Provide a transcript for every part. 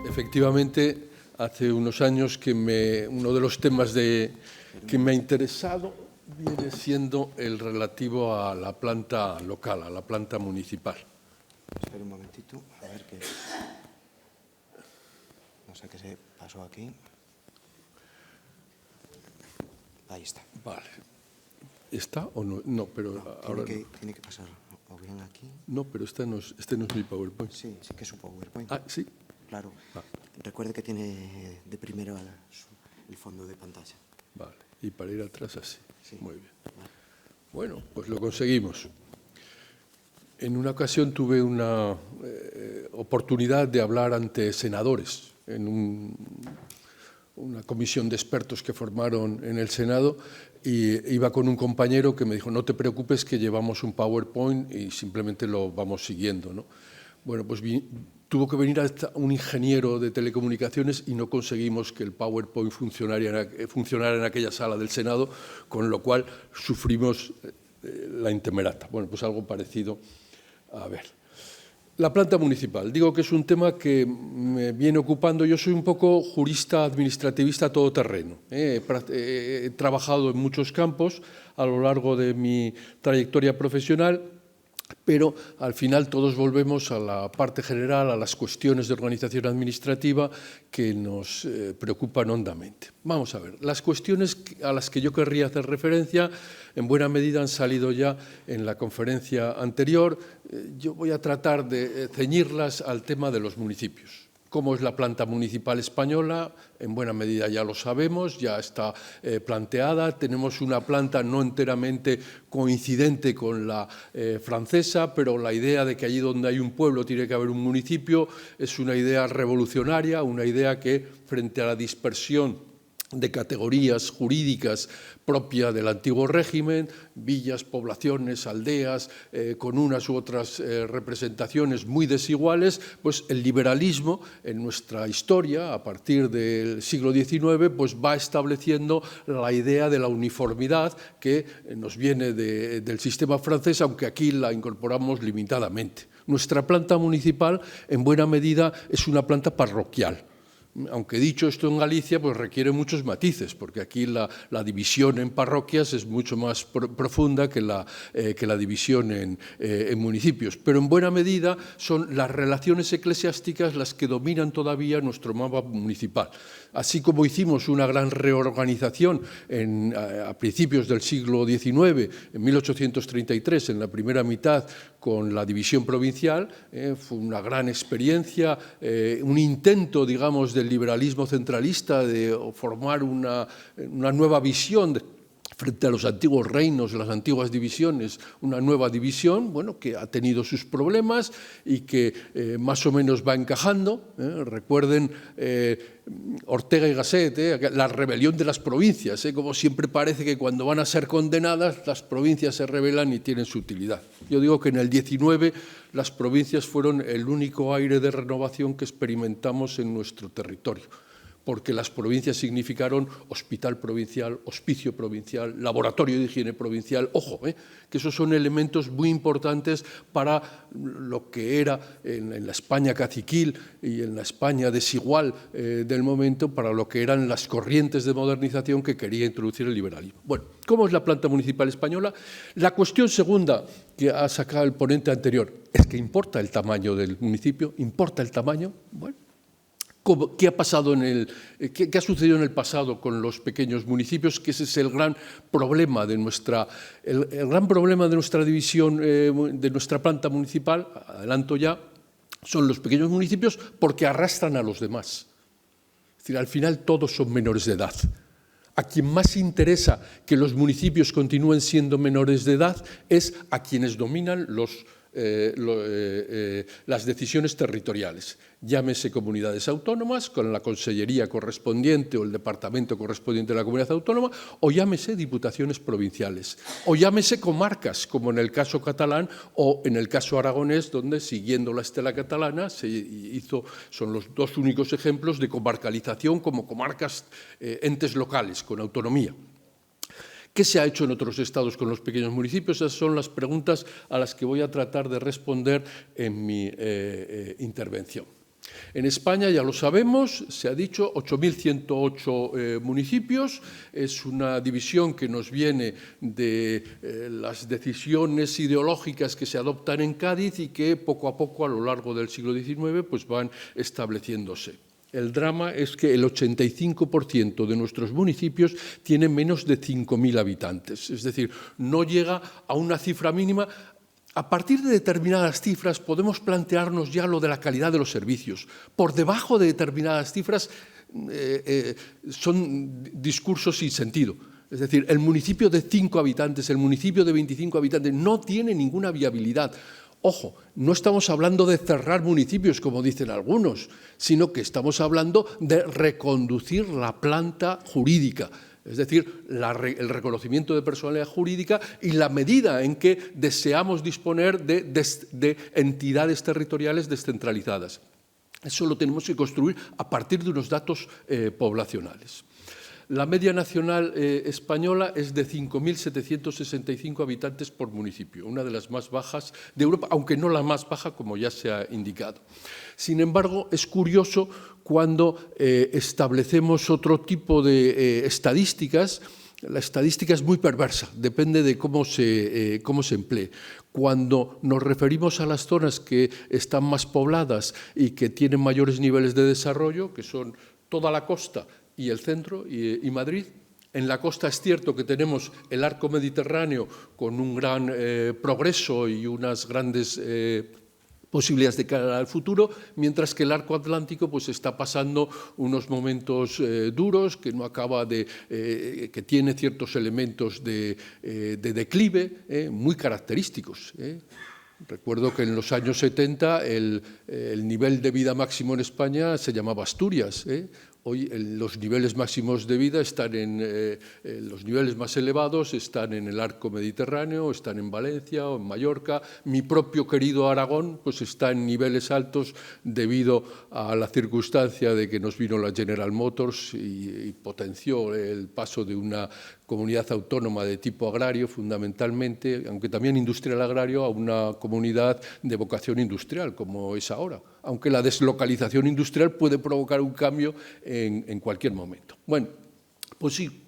Efectivamente, hace unos años que uno de los temas que me ha interesado viene siendo el relativo a la planta local, a la planta municipal. Espera un momentito, a ver qué... No sé qué se pasó aquí. Ahí está. Vale. ¿Está o no? No, pero No, ahora tiene que pasar o bien aquí. no, pero este no es mi PowerPoint. Sí, sí que es un PowerPoint. Ah, sí. Claro. Recuerde que tiene de primero el fondo de pantalla. Vale. Y para ir atrás así. Sí. Muy bien. Vale. Bueno, pues lo conseguimos. En una ocasión tuve una oportunidad de hablar ante senadores en una comisión de expertos que formaron en el Senado, y iba con un compañero que me dijo: no te preocupes, que llevamos un PowerPoint y simplemente lo vamos siguiendo, ¿no? Bueno, pues tuvo que venir un ingeniero de telecomunicaciones y no conseguimos que el PowerPoint funcionara en aquella sala del Senado, con lo cual sufrimos la intemerata. Bueno, pues algo parecido. A ver, la planta municipal. Digo que es un tema que me viene ocupando. Yo soy un poco jurista administrativista todoterreno. He trabajado en muchos campos a lo largo de mi trayectoria profesional, pero al final todos volvemos a la parte general, a las cuestiones de organización administrativa que nos preocupan hondamente. Vamos a ver, las cuestiones a las que yo querría hacer referencia en buena medida han salido ya en la conferencia anterior. Yo voy a tratar de ceñirlas al tema de los municipios. ¿Cómo es la planta municipal española? En buena medida ya lo sabemos, ya está planteada. Tenemos una planta no enteramente coincidente con la francesa, pero la idea de que allí donde hay un pueblo tiene que haber un municipio es una idea revolucionaria, una idea que, frente a la dispersión de categorías jurídicas propia del antiguo régimen, villas, poblaciones, aldeas, con unas u otras representaciones muy desiguales, pues el liberalismo en nuestra historia, a partir del siglo XIX, pues va estableciendo la idea de la uniformidad que nos viene del sistema francés, aunque aquí la incorporamos limitadamente. Nuestra planta municipal, en buena medida, es una planta parroquial. Aunque dicho esto en Galicia, pues requiere muchos matices, porque aquí la división en parroquias es mucho más profunda que la división en municipios. Pero en buena medida son las relaciones eclesiásticas las que dominan todavía nuestro mapa municipal. Así como hicimos una gran reorganización a principios del siglo XIX, en 1833, en la primera mitad, con la división provincial, fue una gran experiencia, un intento, digamos, del liberalismo centralista de formar una nueva visión frente a los antiguos reinos, las antiguas divisiones, una nueva división, bueno, que ha tenido sus problemas y que más o menos va encajando. Recuerden Ortega y Gasset, la rebelión de las provincias, como siempre parece que cuando van a ser condenadas las provincias se rebelan y tienen su utilidad. Yo digo que en el 19 las provincias fueron el único aire de renovación que experimentamos en nuestro territorio, porque las provincias significaron hospital provincial, hospicio provincial, laboratorio de higiene provincial. Ojo, que esos son elementos muy importantes para lo que era en la España caciquil y en la España desigual del momento, para lo que eran las corrientes de modernización que quería introducir el liberalismo. Bueno, ¿cómo es la planta municipal española? La cuestión segunda que ha sacado el ponente anterior es que importa el tamaño del municipio, importa el tamaño. Bueno, ¿qué ha pasado qué ha sucedido en el pasado con los pequeños municipios? Que ese es el gran problema de nuestra división, de nuestra planta municipal, adelanto ya, son los pequeños municipios porque arrastran a los demás. Es decir, al final todos son menores de edad. A quien más interesa que los municipios continúen siendo menores de edad es a quienes dominan las decisiones territoriales. Llámese comunidades autónomas, con la consellería correspondiente o el departamento correspondiente de la comunidad autónoma, o llámese diputaciones provinciales, o llámese comarcas, como en el caso catalán o en el caso aragonés, donde, siguiendo la estela catalana, son los dos únicos ejemplos de comarcalización como comarcas, entes locales con autonomía. ¿Qué se ha hecho en otros estados con los pequeños municipios? Esas son las preguntas a las que voy a tratar de responder en mi intervención. En España, ya lo sabemos, se ha dicho, 8.108 municipios. Es una división que nos viene de las decisiones ideológicas que se adoptan en Cádiz y que poco a poco, a lo largo del siglo XIX, pues van estableciéndose. El drama es que el 85% de nuestros municipios tiene menos de 5.000 habitantes. Es decir, no llega a una cifra mínima. A partir de determinadas cifras podemos plantearnos ya lo de la calidad de los servicios. Por debajo de determinadas cifras son discursos sin sentido. Es decir, el municipio de 5 habitantes, el municipio de 25 habitantes no tiene ninguna viabilidad. Ojo, no estamos hablando de cerrar municipios, como dicen algunos, sino que estamos hablando de reconducir la planta jurídica. Es decir, el reconocimiento de personalidad jurídica y la medida en que deseamos disponer de entidades territoriales descentralizadas. Eso lo tenemos que construir a partir de unos datos poblacionales. La media nacional española es de 5.765 habitantes por municipio, una de las más bajas de Europa, aunque no la más baja, como ya se ha indicado. Sin embargo, es curioso cuando establecemos otro tipo de estadísticas. La estadística es muy perversa, depende de cómo se emplee. Cuando nos referimos a las zonas que están más pobladas y que tienen mayores niveles de desarrollo, que son toda la costa y el centro y Madrid. En la costa es cierto que tenemos el arco mediterráneo con un gran progreso y unas grandes posibilidades de cara al futuro, mientras que el arco atlántico pues, está pasando unos momentos duros, que no acaba que tiene ciertos elementos de declive muy característicos. Recuerdo que en los años 70 el nivel de vida máximo en España se llamaba Asturias. Hoy los niveles máximos de vida están los niveles más elevados están en el arco mediterráneo, están en Valencia o en Mallorca. Mi propio querido Aragón pues está en niveles altos debido a la circunstancia de que nos vino la General Motors y potenció el paso de una comunidad autónoma de tipo agrario fundamentalmente, aunque también industrial agrario, a una comunidad de vocación industrial como es ahora, aunque la deslocalización industrial puede provocar un cambio en cualquier momento. Bueno, pues sí,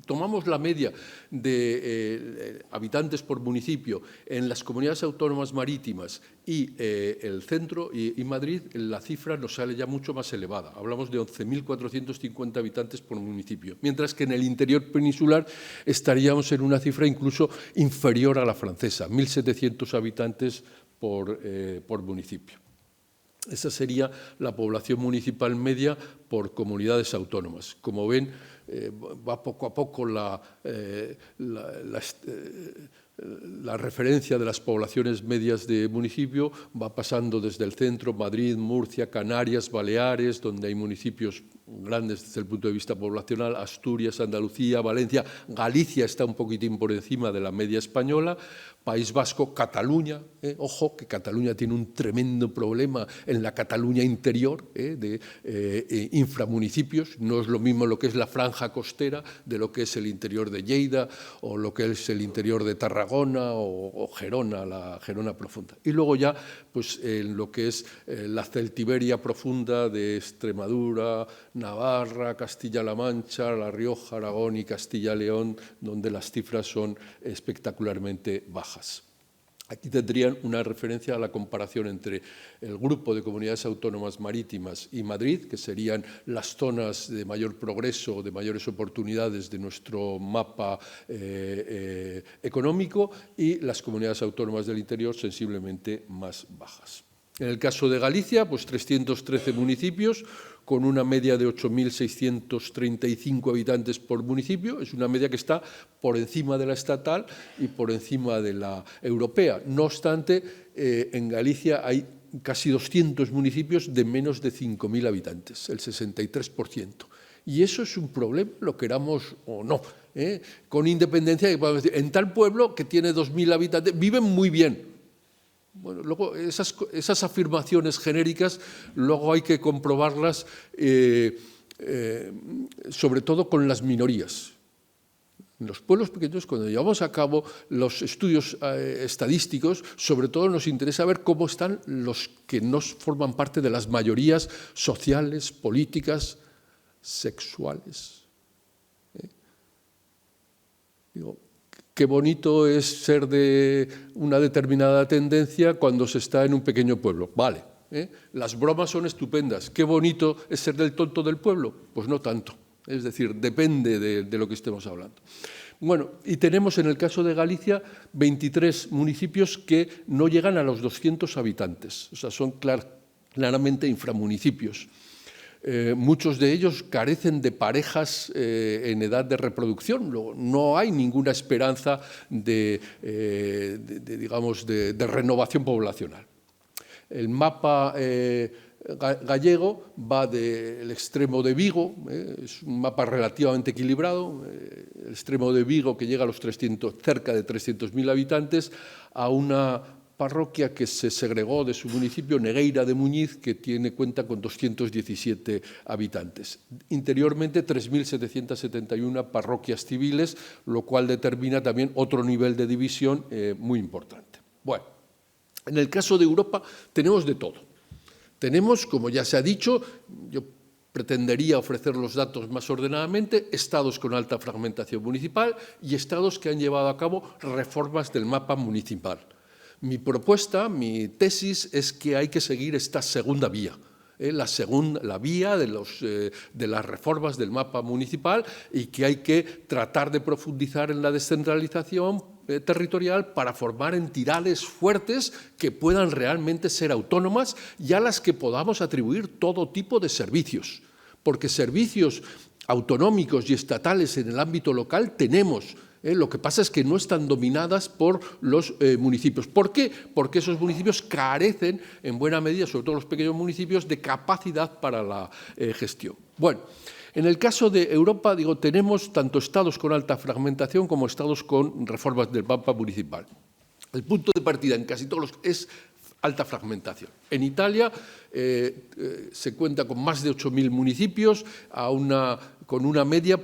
tomamos la media de habitantes por municipio en las comunidades autónomas marítimas y el centro y Madrid, la cifra nos sale ya mucho más elevada. Hablamos de 11.450 habitantes por municipio, mientras que en el interior peninsular estaríamos en una cifra incluso inferior a la francesa, 1.700 habitantes por municipio. Esa sería la población municipal media por comunidades autónomas. Como ven, va poco a poco la referencia de las poblaciones medias de municipio, va pasando desde el centro, Madrid, Murcia, Canarias, Baleares, donde hay municipios grandes desde el punto de vista poblacional, Asturias, Andalucía, Valencia, Galicia está un poquitín por encima de la media española, País Vasco, Cataluña, ojo que Cataluña tiene un tremendo problema en la Cataluña interior de inframunicipios, no es lo mismo lo que es la franja costera de lo que es el interior de Lleida o lo que es el interior de Tarragona o Gerona, la Gerona profunda. Y luego ya pues, en lo que es la Celtiberia profunda de Extremadura, Navarra, Castilla-La Mancha, La Rioja, Aragón y Castilla-León, donde las cifras son espectacularmente bajas. Aquí tendrían una referencia a la comparación entre el grupo de comunidades autónomas marítimas y Madrid, que serían las zonas de mayor progreso, de mayores oportunidades de nuestro mapa económico, y las comunidades autónomas del interior sensiblemente más bajas. En el caso de Galicia, pues 313 municipios, con una media de 8.635 habitantes por municipio. Es una media que está por encima de la estatal y por encima de la europea. No obstante, en Galicia hay casi 200 municipios de menos de 5.000 habitantes, el 63%. Y eso es un problema, lo queramos o no, con independencia de que podemos decir, en tal pueblo que tiene 2.000 habitantes, viven muy bien. Bueno, luego esas afirmaciones genéricas luego hay que comprobarlas sobre todo con las minorías. En los pueblos pequeños, cuando llevamos a cabo los estudios estadísticos, sobre todo nos interesa ver cómo están los que no forman parte de las mayorías sociales, políticas, sexuales. Digo, qué bonito es ser de una determinada tendencia cuando se está en un pequeño pueblo. Vale, las bromas son estupendas. Qué bonito es ser del tonto del pueblo. Pues no tanto. Es decir, depende de lo que estemos hablando. Bueno, y tenemos en el caso de Galicia 23 municipios que no llegan a los 200 habitantes. O sea, son claramente inframunicipios. Muchos de ellos carecen de parejas en edad de reproducción. No hay ninguna esperanza de renovación poblacional. El mapa gallego va del extremo de Vigo, es un mapa relativamente equilibrado, el extremo de Vigo que llega a los cerca de 300.000 habitantes, a una parroquia que se segregó de su municipio, Negueira de Muñiz, que cuenta con 217 habitantes. Interiormente, 3.771 parroquias civiles, lo cual determina también otro nivel de división muy importante. Bueno, en el caso de Europa tenemos de todo. Tenemos, como ya se ha dicho, yo pretendería ofrecer los datos más ordenadamente, estados con alta fragmentación municipal y estados que han llevado a cabo reformas del mapa municipal. Mi propuesta, mi tesis, es que hay que seguir esta segunda vía, la vía de las reformas del mapa municipal, y que hay que tratar de profundizar en la descentralización territorial para formar entidades fuertes que puedan realmente ser autónomas y a las que podamos atribuir todo tipo de servicios, porque servicios autonómicos y estatales en el ámbito local tenemos. Lo que pasa es que no están dominadas por los municipios. ¿Por qué? Porque esos municipios carecen, en buena medida, sobre todo los pequeños municipios, de capacidad para la gestión. Bueno, en el caso de Europa, tenemos tanto estados con alta fragmentación como estados con reformas del mapa municipal. El punto de partida en casi todos es alta fragmentación. En Italia se cuenta con más de 8.000 municipios, con una media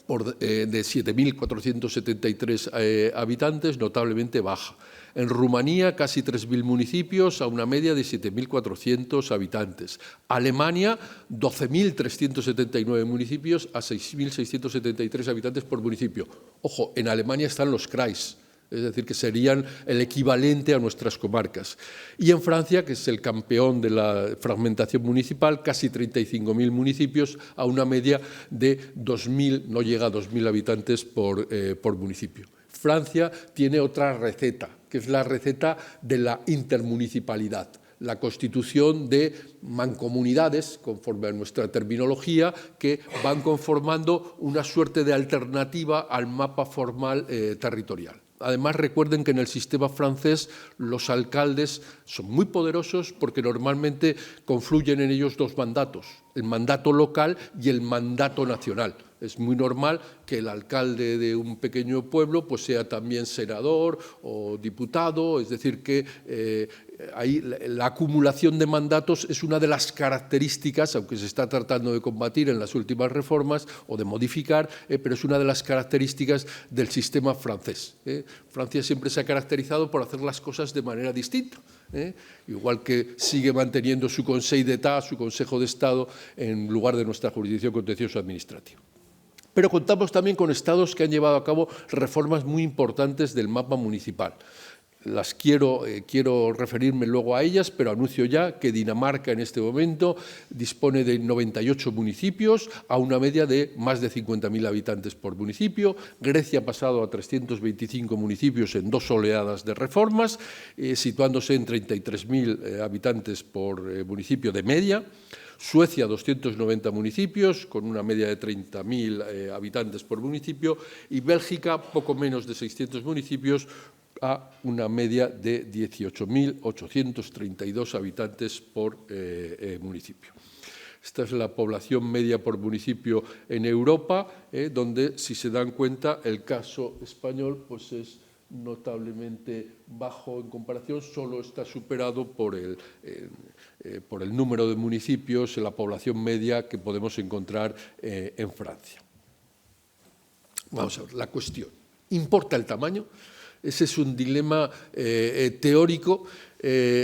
de 7.473 habitantes, notablemente baja. En Rumanía, casi 3.000 municipios a una media de 7.400 habitantes. Alemania, 12.379 municipios a 6.673 habitantes por municipio. Ojo, en Alemania están los Kreis, es decir, que serían el equivalente a nuestras comarcas. Y en Francia, que es el campeón de la fragmentación municipal, casi 35.000 municipios a una media de 2.000, no llega a 2.000 habitantes por municipio. Francia tiene otra receta, que es la receta de la intermunicipalidad, la constitución de mancomunidades, conforme a nuestra terminología, que van conformando una suerte de alternativa al mapa formal territorial. Además, recuerden que en el sistema francés los alcaldes son muy poderosos porque normalmente confluyen en ellos dos mandatos, el mandato local y el mandato nacional. Es muy normal que el alcalde de un pequeño pueblo pues sea también senador o diputado, es decir, que ahí la acumulación de mandatos es una de las características, aunque se está tratando de combatir en las últimas reformas o de modificar, pero es una de las características del sistema francés. Francia siempre se ha caracterizado por hacer las cosas de manera distinta. Igual que sigue manteniendo su Conseil d'État, su Consejo de Estado, en lugar de nuestra jurisdicción contencioso administrativa. Pero contamos también con estados que han llevado a cabo reformas muy importantes del mapa municipal. Las quiero referirme luego a ellas, pero anuncio ya que Dinamarca en este momento dispone de 98 municipios a una media de más de 50.000 habitantes por municipio. Grecia ha pasado a 325 municipios en 2 oleadas de reformas, situándose en 33.000 habitantes por municipio de media. Suecia, 290 municipios, con una media de 30.000 habitantes por municipio. Y Bélgica, poco menos de 600 municipios, a una media de 18.832 habitantes por municipio. Esta es la población media por municipio en Europa, donde, si se dan cuenta, el caso español pues es notablemente bajo en comparación, solo está superado por el número de municipios, la población media que podemos encontrar en Francia. Vamos a ver, la cuestión. ¿Importa el tamaño? Ese es un dilema teórico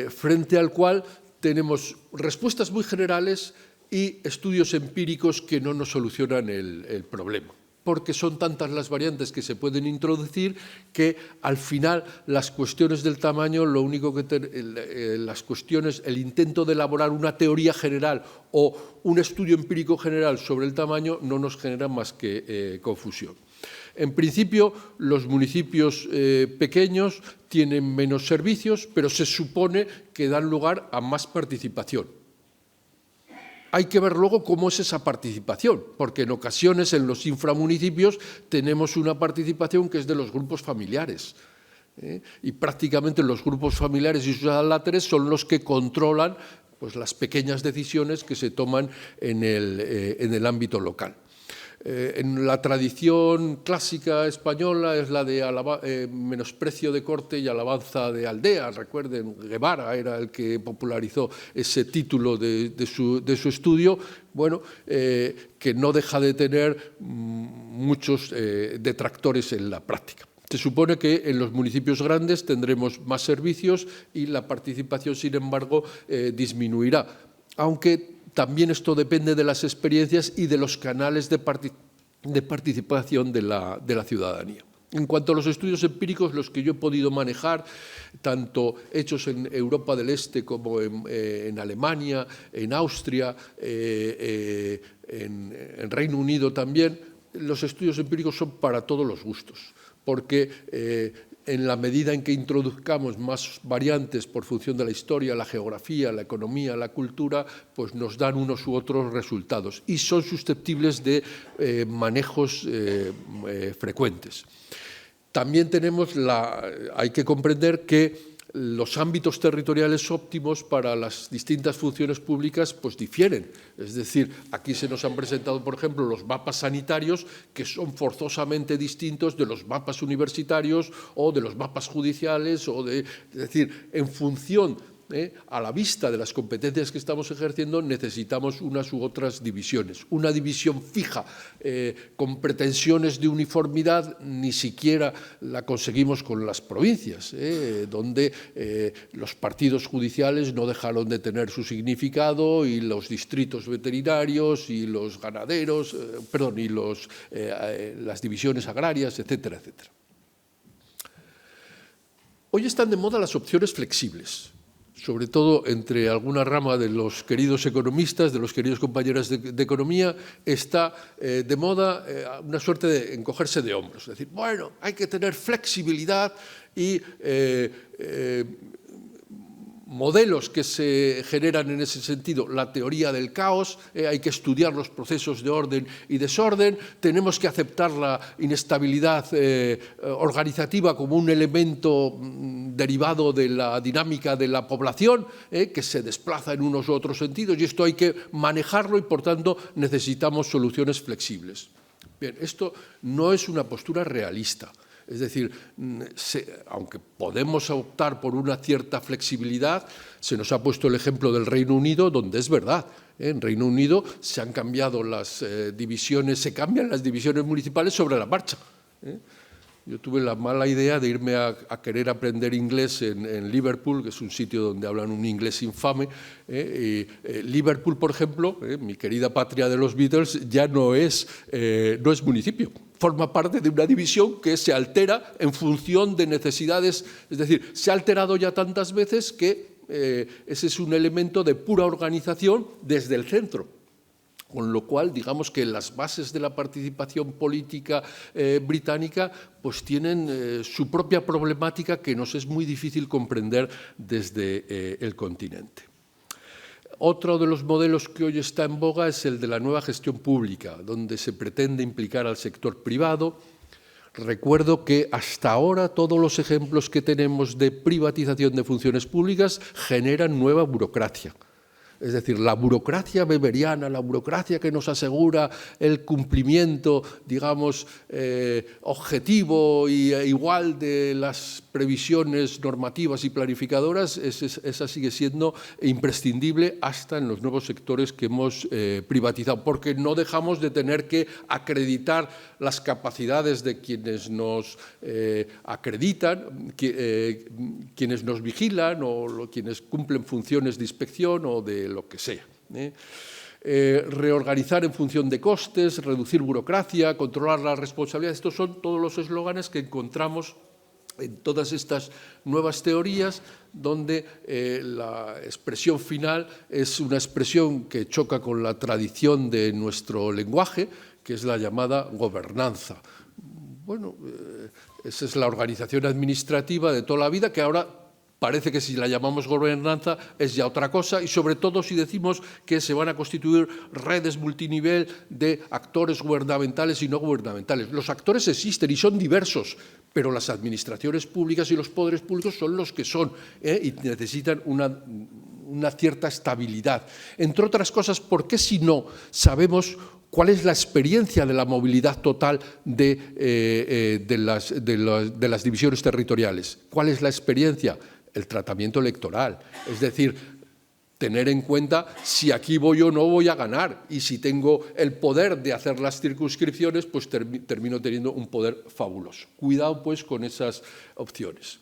frente al cual tenemos respuestas muy generales y estudios empíricos que no nos solucionan el problema, porque son tantas las variantes que se pueden introducir que al final las cuestiones del tamaño, lo único que el intento de elaborar una teoría general o un estudio empírico general sobre el tamaño no nos genera más que confusión. En principio, los municipios pequeños tienen menos servicios, pero se supone que dan lugar a más participación. Hay que ver luego cómo es esa participación, porque en ocasiones en los inframunicipios tenemos una participación que es de los grupos familiares. Y prácticamente los grupos familiares y sus adláteres son los que controlan pues, las pequeñas decisiones que se toman en el ámbito local. En la tradición clásica española es la de menosprecio de corte y alabanza de aldea. Recuerden, Guevara era el que popularizó ese título de su estudio, bueno, que no deja de tener muchos detractores en la práctica. Se supone que en los municipios grandes tendremos más servicios y la participación, sin embargo, disminuirá, aunque también esto depende de las experiencias y de los canales de participación de la ciudadanía. En cuanto a los estudios empíricos, los que yo he podido manejar, tanto hechos en Europa del Este como en Alemania, en Austria, en Reino Unido también, los estudios empíricos son para todos los gustos, porque en la medida en que introduzcamos más variantes por función de la historia, la geografía, la economía, la cultura, pues nos dan unos u otros resultados y son susceptibles de manejos frecuentes. También hay que comprender que los ámbitos territoriales óptimos para las distintas funciones públicas pues difieren. Es decir, aquí se nos han presentado, por ejemplo, los mapas sanitarios que son forzosamente distintos de los mapas universitarios o de los mapas judiciales, es decir, en función a la vista de las competencias que estamos ejerciendo, necesitamos unas u otras divisiones. Una división fija, con pretensiones de uniformidad, ni siquiera la conseguimos con las provincias, donde los partidos judiciales no dejaron de tener su significado y los distritos veterinarios y los ganaderos, y las divisiones agrarias, etcétera, etcétera. Hoy están de moda las opciones flexibles, sobre todo entre alguna rama de los queridos economistas, de los queridos compañeros de economía, está de moda una suerte de encogerse de hombros. Es decir, bueno, hay que tener flexibilidad y modelos que se generan en ese sentido, la teoría del caos, hay que estudiar los procesos de orden y desorden, tenemos que aceptar la inestabilidad organizativa como un elemento derivado de la dinámica de la población, que se desplaza en unos u otros sentidos, y esto hay que manejarlo y, por tanto, necesitamos soluciones flexibles. Bien, esto no es una postura realista. Es decir, aunque podemos optar por una cierta flexibilidad, se nos ha puesto el ejemplo del Reino Unido, donde es verdad. En Reino Unido se han cambiado las divisiones, se cambian las divisiones municipales sobre la marcha. Yo tuve la mala idea de irme a querer aprender inglés en Liverpool, que es un sitio donde hablan un inglés infame. Liverpool, por ejemplo, mi querida patria de los Beatles, ya no es municipio. Forma parte de una división que se altera en función de necesidades, es decir, se ha alterado ya tantas veces que ese es un elemento de pura organización desde el centro. Con lo cual, digamos que las bases de la participación política británica pues tienen su propia problemática que nos es muy difícil comprender desde el continente. Otro de los modelos que hoy está en boga es el de la nueva gestión pública, donde se pretende implicar al sector privado. Recuerdo que hasta ahora todos los ejemplos que tenemos de privatización de funciones públicas generan nueva burocracia. Es decir, la burocracia weberiana, la burocracia que nos asegura el cumplimiento, digamos, objetivo e igual de las previsiones normativas y planificadoras, esa sigue siendo imprescindible hasta en los nuevos sectores que hemos privatizado, porque no dejamos de tener que acreditar las capacidades de quienes nos acreditan, quienes nos vigilan o quienes cumplen funciones de inspección o de lo que sea. Reorganizar en función de costes, reducir burocracia, controlar la responsabilidad. Estos son todos los eslóganes que encontramos en todas estas nuevas teorías, donde la expresión final es una expresión que choca con la tradición de nuestro lenguaje, que es la llamada gobernanza. Bueno, esa es la organización administrativa de toda la vida, que ahora parece que si la llamamos gobernanza es ya otra cosa, y sobre todo si decimos que se van a constituir redes multinivel de actores gubernamentales y no gubernamentales. Los actores existen y son diversos, pero las administraciones públicas y los poderes públicos son los que son, y necesitan una cierta estabilidad. Entre otras cosas, ¿por qué si no sabemos cuál es la experiencia de la movilidad total de las divisiones territoriales? ¿Cuál es la experiencia? El tratamiento electoral, es decir, tener en cuenta si aquí voy o no voy a ganar, y si tengo el poder de hacer las circunscripciones, pues termino teniendo un poder fabuloso. Cuidado pues con esas opciones.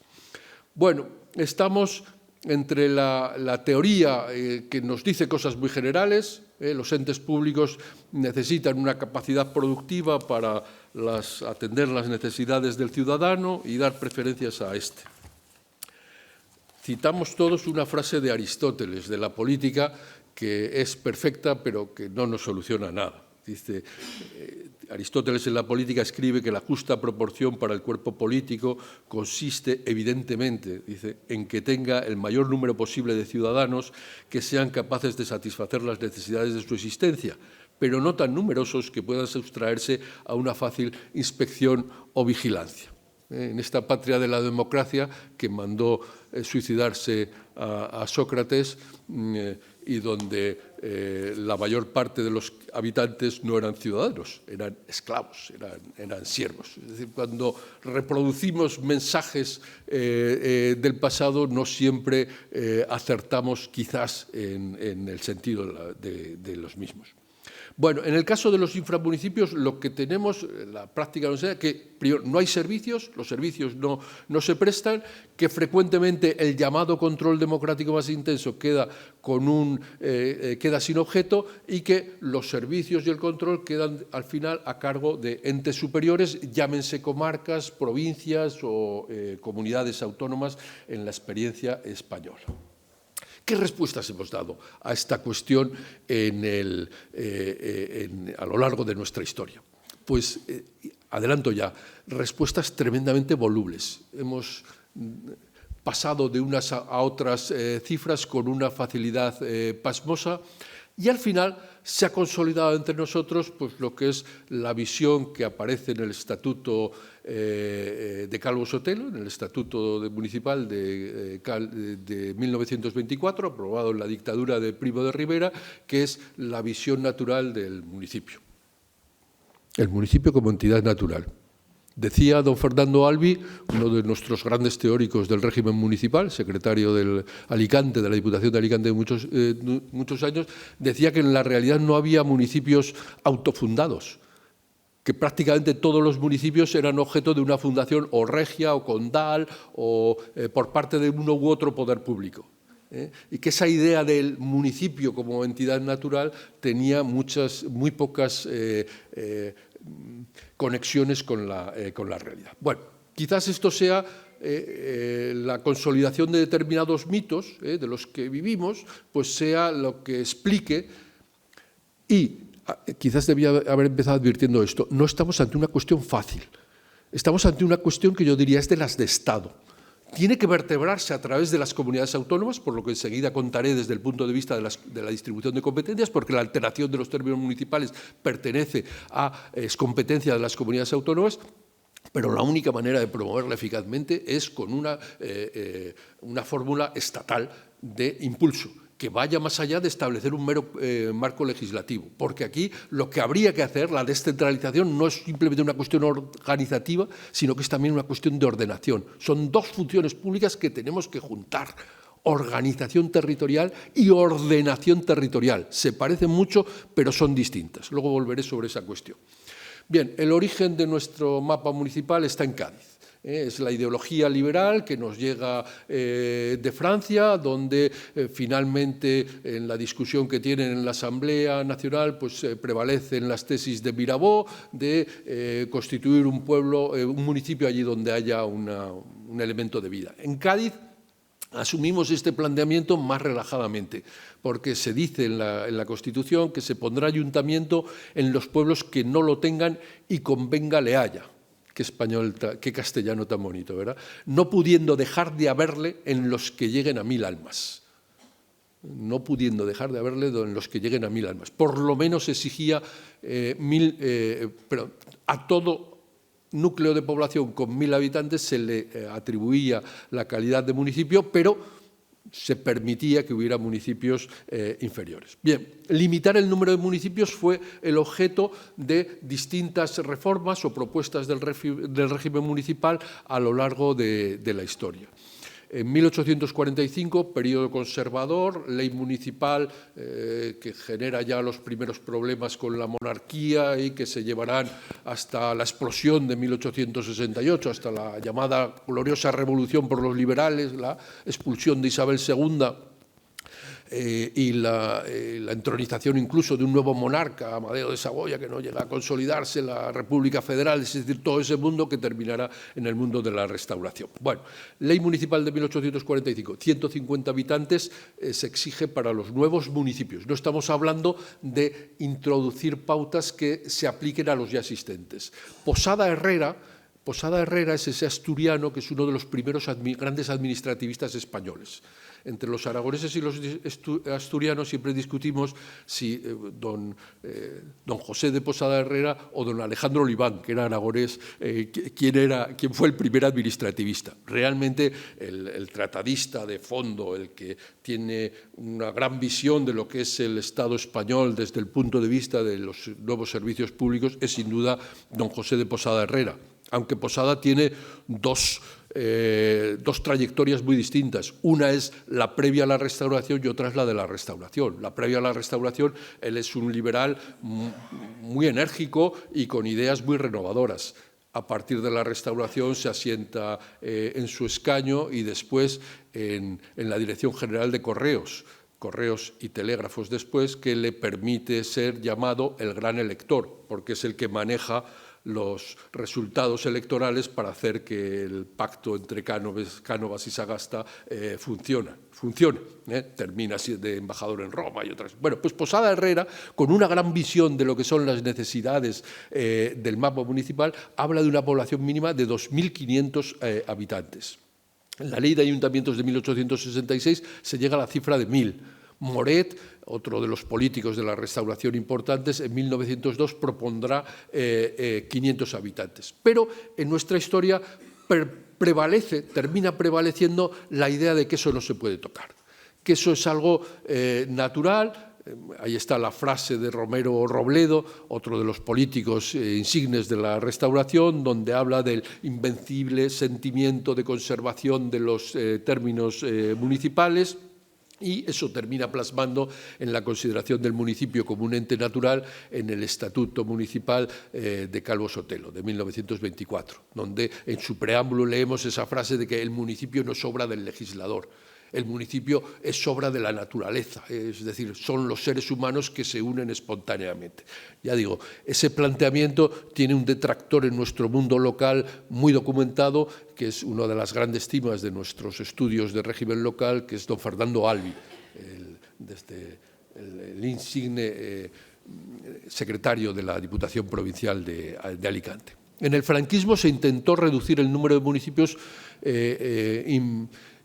Bueno, estamos entre la teoría que nos dice cosas muy generales, los entes públicos necesitan una capacidad productiva para atender las necesidades del ciudadano y dar preferencias a este. Citamos todos una frase de Aristóteles, de la política, que es perfecta, pero que no nos soluciona nada. Dice, Aristóteles en la política escribe que la justa proporción para el cuerpo político consiste, evidentemente, dice, en que tenga el mayor número posible de ciudadanos que sean capaces de satisfacer las necesidades de su existencia, pero no tan numerosos que puedan sustraerse a una fácil inspección o vigilancia. En esta patria de la democracia que mandó suicidarse a Sócrates y donde la mayor parte de los habitantes no eran ciudadanos, eran esclavos, eran siervos. Es decir, cuando reproducimos mensajes del pasado no siempre acertamos quizás en el sentido de los mismos. Bueno, en el caso de los inframunicipios, lo que tenemos, la práctica nos enseña que primero no hay servicios, los servicios no se prestan, que frecuentemente el llamado control democrático más intenso queda sin objeto, y que los servicios y el control quedan al final a cargo de entes superiores, llámense comarcas, provincias o comunidades autónomas en la experiencia española. ¿Qué respuestas hemos dado a esta cuestión a lo largo de nuestra historia? Pues, adelanto ya, respuestas tremendamente volubles. Hemos pasado de unas a otras cifras con una facilidad pasmosa, y al final se ha consolidado entre nosotros pues, lo que es la visión que aparece en el Estatuto de Calvo Sotelo, en el Estatuto Municipal de 1924, aprobado en la dictadura de Primo de Rivera, que es la visión natural del municipio. El municipio como entidad natural. Decía don Fernando Albi, uno de nuestros grandes teóricos del régimen municipal, secretario de la Diputación de Alicante de muchos años, decía que en la realidad no había municipios autofundados, que prácticamente todos los municipios eran objeto de una fundación o regia o condal o por parte de uno u otro poder público. Y que esa idea del municipio como entidad natural tenía muy pocas conexiones con la realidad. Bueno, quizás esto sea la consolidación de determinados mitos de los que vivimos, pues sea lo que explique, y quizás debía haber empezado advirtiendo esto, no estamos ante una cuestión fácil, estamos ante una cuestión que yo diría es de las de Estado. Tiene que vertebrarse a través de las comunidades autónomas, por lo que enseguida contaré desde el punto de vista de la distribución de competencias, porque la alteración de los términos municipales es competencia de las comunidades autónomas, pero la única manera de promoverla eficazmente es con una fórmula estatal de impulso, que vaya más allá de establecer un mero marco legislativo, porque aquí lo que habría que hacer, la descentralización, no es simplemente una cuestión organizativa, sino que es también una cuestión de ordenación. Son dos funciones públicas que tenemos que juntar: organización territorial y ordenación territorial. Se parecen mucho, pero son distintas. Luego volveré sobre esa cuestión. Bien, el origen de nuestro mapa municipal está en Cádiz. Es la ideología liberal que nos llega de Francia, donde finalmente en la discusión que tienen en la Asamblea Nacional pues prevalecen las tesis de Mirabeau de constituir un pueblo, un municipio allí donde haya un elemento de vida. En Cádiz asumimos este planteamiento más relajadamente, porque se dice en la Constitución que se pondrá ayuntamiento en los pueblos que no lo tengan y convenga le haya. Qué castellano tan bonito, ¿verdad? No pudiendo dejar de haberle en los que lleguen a 1000 almas. No pudiendo dejar de haberle en los que lleguen a 1000 almas. Por lo menos exigía a todo núcleo de población con 1000 habitantes se le atribuía la calidad de municipio, pero se permitía que hubiera municipios inferiores. Bien, limitar el número de municipios fue el objeto de distintas reformas o propuestas del régimen municipal a lo largo de la historia. En 1845, periodo conservador, ley municipal que genera ya los primeros problemas con la monarquía y que se llevarán hasta la explosión de 1868, hasta la llamada gloriosa revolución por los liberales, la expulsión de Isabel II y la entronización incluso de un nuevo monarca, Amadeo de Saboya, que no llega a consolidarse, la República Federal, es decir, todo ese mundo que terminará en el mundo de la Restauración. Bueno, ley municipal de 1845, 150 habitantes se exige para los nuevos municipios. No estamos hablando de introducir pautas que se apliquen a los ya existentes. Posada Herrera es ese asturiano que es uno de los primeros grandes administrativistas españoles. Entre los aragoneses y los asturianos siempre discutimos si don José de Posada Herrera o don Alejandro Oliván, que era aragonés, quién fue el primer administrativista. Realmente el tratadista de fondo, el que tiene una gran visión de lo que es el Estado español desde el punto de vista de los nuevos servicios públicos, es sin duda don José de Posada Herrera. Aunque Posada tiene dos trayectorias muy distintas. Una es la previa a la Restauración y otra es la de la Restauración. La previa a la Restauración, él es un liberal muy enérgico y con ideas muy renovadoras. A partir de la Restauración se asienta en su escaño y después en la Dirección General de Correos y Telégrafos después, que le permite ser llamado el gran elector, porque es el que maneja los resultados electorales para hacer que el pacto entre Cánovas y Sagasta funcione. Termina de embajador en Roma y otras. Bueno, pues Posada Herrera, con una gran visión de lo que son las necesidades del mapa municipal, habla de una población mínima de 2.500 habitantes. En la Ley de Ayuntamientos de 1866 se llega a la cifra de 1.000. Moret, otro de los políticos de la Restauración importantes, en 1902 propondrá 500 habitantes. Pero en nuestra historia termina prevaleciendo la idea de que eso no se puede tocar, que eso es algo natural. Ahí está la frase de Romero Robledo, otro de los políticos insignes de la Restauración, donde habla del invencible sentimiento de conservación de los términos municipales. Y eso termina plasmando en la consideración del municipio como un ente natural en el Estatuto Municipal de Calvo Sotelo, de 1924, donde en su preámbulo leemos esa frase de que el municipio no es obra del legislador. El municipio es obra de la naturaleza, es decir, son los seres humanos que se unen espontáneamente. Ya digo, ese planteamiento tiene un detractor en nuestro mundo local muy documentado, que es una de las grandes cimas de nuestros estudios de régimen local, que es don Fernando Albi, el insigne secretario de la Diputación Provincial de Alicante. En el franquismo se intentó reducir el número de municipios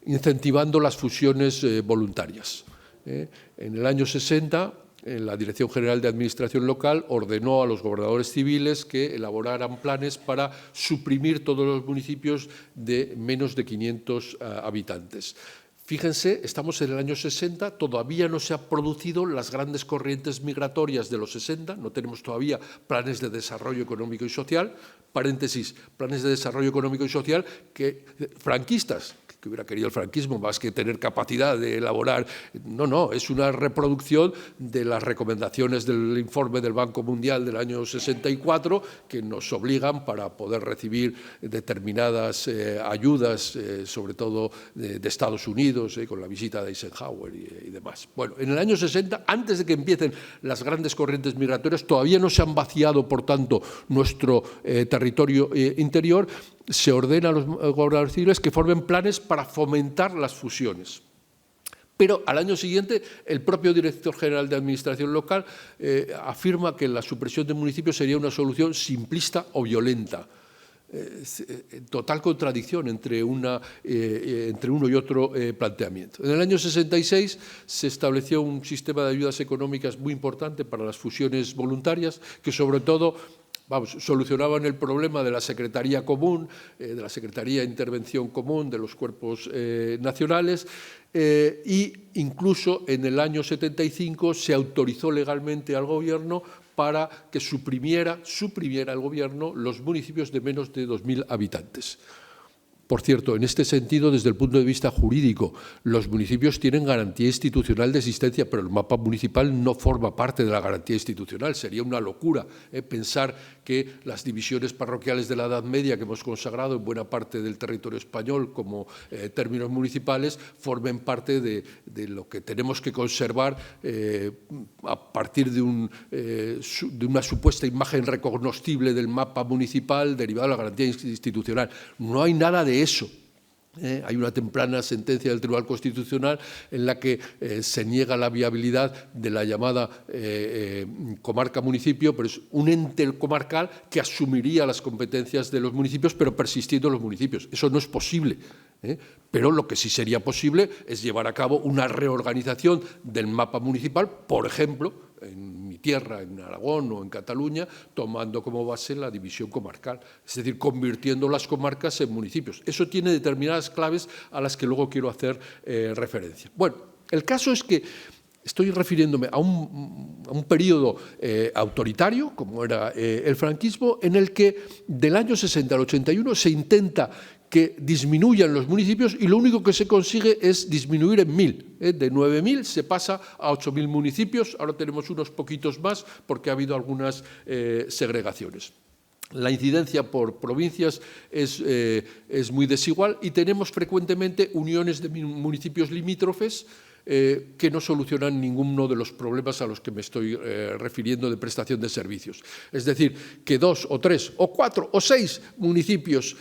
incentivando las fusiones voluntarias. En el año 60, la Dirección General de Administración Local ordenó a los gobernadores civiles que elaboraran planes para suprimir todos los municipios de menos de 500 habitantes. Fíjense, estamos en el año 60, todavía no se han producido las grandes corrientes migratorias de los 60, no tenemos todavía planes de desarrollo económico y social, paréntesis, planes de desarrollo económico y social franquistas, que hubiera querido el franquismo más que tener capacidad de elaborar. No, es una reproducción de las recomendaciones del informe del Banco Mundial del año 64 que nos obligan para poder recibir determinadas ayudas, sobre todo de Estados Unidos, con la visita de Eisenhower y demás. Bueno, en el año 60, antes de que empiecen las grandes corrientes migratorias, todavía no se han vaciado, por tanto, nuestro territorio interior, se ordena a los gobernadores civiles que formen planes para fomentar las fusiones. Pero al año siguiente, el propio director general de Administración Local afirma que la supresión de municipios sería una solución simplista o violenta. Total contradicción entre uno y otro planteamiento. En el año 66 se estableció un sistema de ayudas económicas muy importante para las fusiones voluntarias, que sobre todo solucionaban el problema de la Secretaría Común, de la Secretaría de Intervención Común de los cuerpos nacionales, e incluso en el año 75 se autorizó legalmente al Gobierno para que suprimiera el Gobierno los municipios de menos de 2.000 habitantes. Por cierto, en este sentido, desde el punto de vista jurídico, los municipios tienen garantía institucional de existencia, pero el mapa municipal no forma parte de la garantía institucional. Sería una locura pensar que las divisiones parroquiales de la Edad Media que hemos consagrado en buena parte del territorio español como términos municipales formen parte de lo que tenemos que conservar a partir de una supuesta imagen recognoscible del mapa municipal derivada de la garantía institucional. No hay nada de eso. Hay una temprana sentencia del Tribunal Constitucional en la que se niega la viabilidad de la llamada comarca-municipio, pero es un ente comarcal que asumiría las competencias de los municipios, pero persistiendo en los municipios. Eso no es posible. Pero lo que sí sería posible es llevar a cabo una reorganización del mapa municipal, por ejemplo, en mi tierra, en Aragón o en Cataluña, tomando como base la división comarcal, es decir, convirtiendo las comarcas en municipios. Eso tiene determinadas claves a las que luego quiero hacer referencia. Bueno, el caso es que estoy refiriéndome a un periodo autoritario, como era el franquismo, en el que del año 60 al 81 se intenta que disminuyan los municipios y lo único que se consigue es disminuir en 1.000. De 9.000 se pasa a 8.000 municipios, ahora tenemos unos poquitos más porque ha habido algunas segregaciones. La incidencia por provincias es muy desigual y tenemos frecuentemente uniones de municipios limítrofes que no solucionan ninguno de los problemas a los que me estoy refiriendo de prestación de servicios. Es decir, que 2 o 3 o 4 o 6 municipios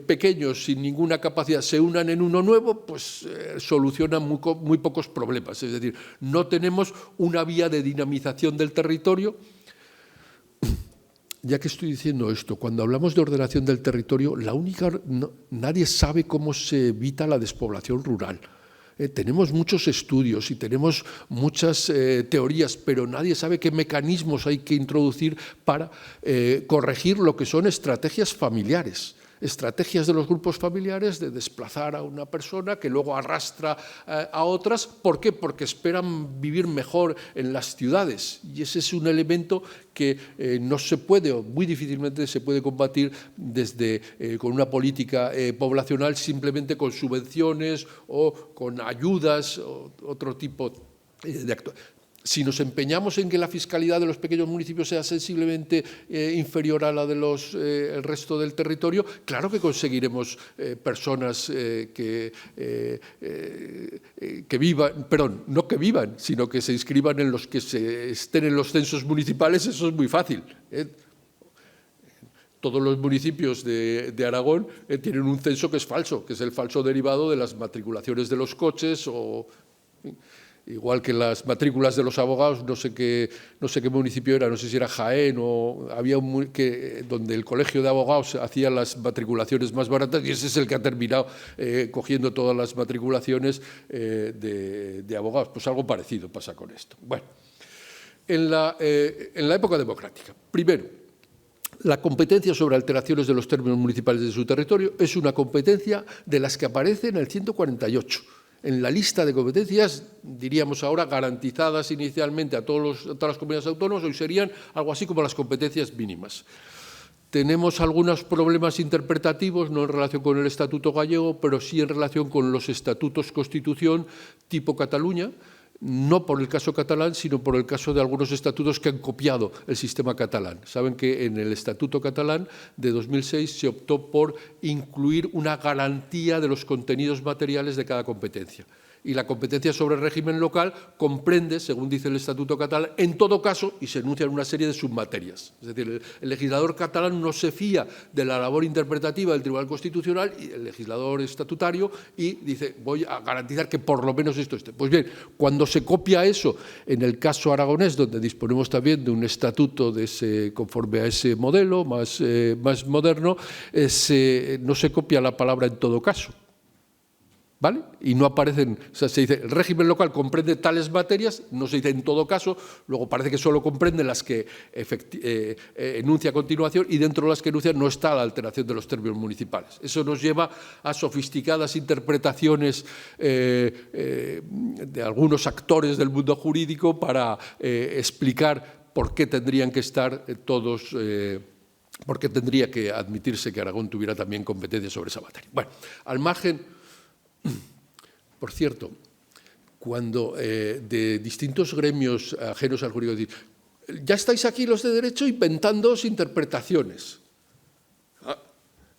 pequeños sin ninguna capacidad se unan en uno nuevo, pues solucionan muy pocos problemas. Es decir, no tenemos una vía de dinamización del territorio. Ya que estoy diciendo esto, cuando hablamos de ordenación del territorio, nadie sabe cómo se evita la despoblación rural. Tenemos muchos estudios y tenemos muchas teorías, pero nadie sabe qué mecanismos hay que introducir para corregir lo que son estrategias familiares. Estrategias de los grupos familiares de desplazar a una persona que luego arrastra a otras. ¿Por qué? Porque esperan vivir mejor en las ciudades. Y ese es un elemento que no se puede, o muy difícilmente se puede combatir con una política poblacional simplemente con subvenciones o con ayudas o otro tipo de actuaciones. Si nos empeñamos en que la fiscalidad de los pequeños municipios sea sensiblemente inferior a la del resto del territorio, claro que conseguiremos personas que vivan, perdón, no que vivan, sino que se inscriban en los que estén en los censos municipales. Eso es muy fácil. Todos los municipios de Aragón tienen un censo que es falso, que es el falso derivado de las matriculaciones de los coches o... Igual que las matrículas de los abogados, no sé qué municipio era, no sé si era Jaén o había donde el colegio de abogados hacía las matriculaciones más baratas y ese es el que ha terminado cogiendo todas las matriculaciones de abogados. Pues algo parecido pasa con esto. Bueno, en la época democrática, primero, la competencia sobre alteraciones de los términos municipales de su territorio es una competencia de las que aparece en el 148. en la lista de competencias, diríamos ahora, garantizadas inicialmente a todas las comunidades autónomas, hoy serían algo así como las competencias mínimas. Tenemos algunos problemas interpretativos, no en relación con el Estatuto gallego, pero sí en relación con los estatutos Constitución tipo Cataluña, no por el caso catalán, sino por el caso de algunos estatutos que han copiado el sistema catalán. Saben que en el Estatuto catalán de 2006 se optó por incluir una garantía de los contenidos materiales de cada competencia. Y la competencia sobre el régimen local comprende, según dice el Estatuto catalán, en todo caso, y se enuncian una serie de submaterias. Es decir, el legislador catalán no se fía de la labor interpretativa del Tribunal Constitucional, y el legislador estatutario, y dice, voy a garantizar que por lo menos esto esté. Pues bien, cuando se copia eso, en el caso aragonés, donde disponemos también de un estatuto conforme a ese modelo más moderno, no se copia la palabra en todo caso. ¿Vale? Y no aparecen, o sea, se dice, el régimen local comprende tales materias, no se dice en todo caso, luego parece que solo comprende las que enuncia a continuación y dentro de las que enuncia no está la alteración de los términos municipales. Eso nos lleva a sofisticadas interpretaciones de algunos actores del mundo jurídico para explicar por qué tendrían que estar todos... por qué tendría que admitirse que Aragón tuviera también competencia sobre esa materia. Bueno, al margen... Por cierto, cuando de distintos gremios ajenos al jurídico dicen, ya estáis aquí los de Derecho inventándoos interpretaciones.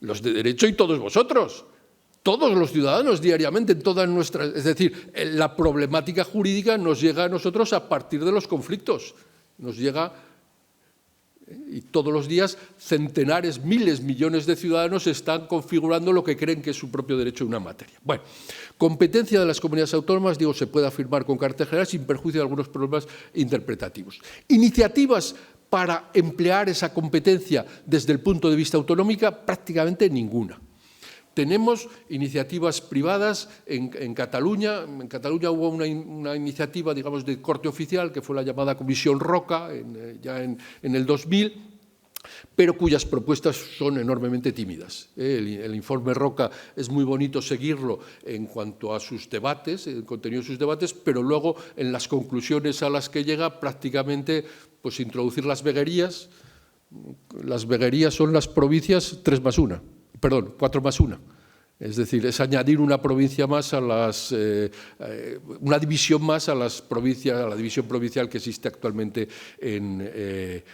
Los de Derecho y todos vosotros, todos los ciudadanos diariamente, en todas nuestras... Es decir, la problemática jurídica nos llega a nosotros a partir de los conflictos. Nos llega... Y todos los días centenares, miles, millones de ciudadanos están configurando lo que creen que es su propio derecho en una materia. Bueno, competencia de las comunidades autónomas, digo, se puede afirmar con carácter general sin perjuicio de algunos problemas interpretativos. Iniciativas para emplear esa competencia desde el punto de vista autonómico, prácticamente ninguna. Tenemos iniciativas privadas en Cataluña. En Cataluña hubo una iniciativa, digamos, de corte oficial, que fue la llamada Comisión Roca, ya en el 2000, pero cuyas propuestas son enormemente tímidas. El informe Roca es muy bonito seguirlo en cuanto a sus debates, el contenido de sus debates, pero luego en las conclusiones a las que llega prácticamente pues introducir las veguerías. Las veguerías son las provincias 4 más 1. Es decir, es añadir una provincia más a una división más a las provincias, a la división provincial que existe actualmente en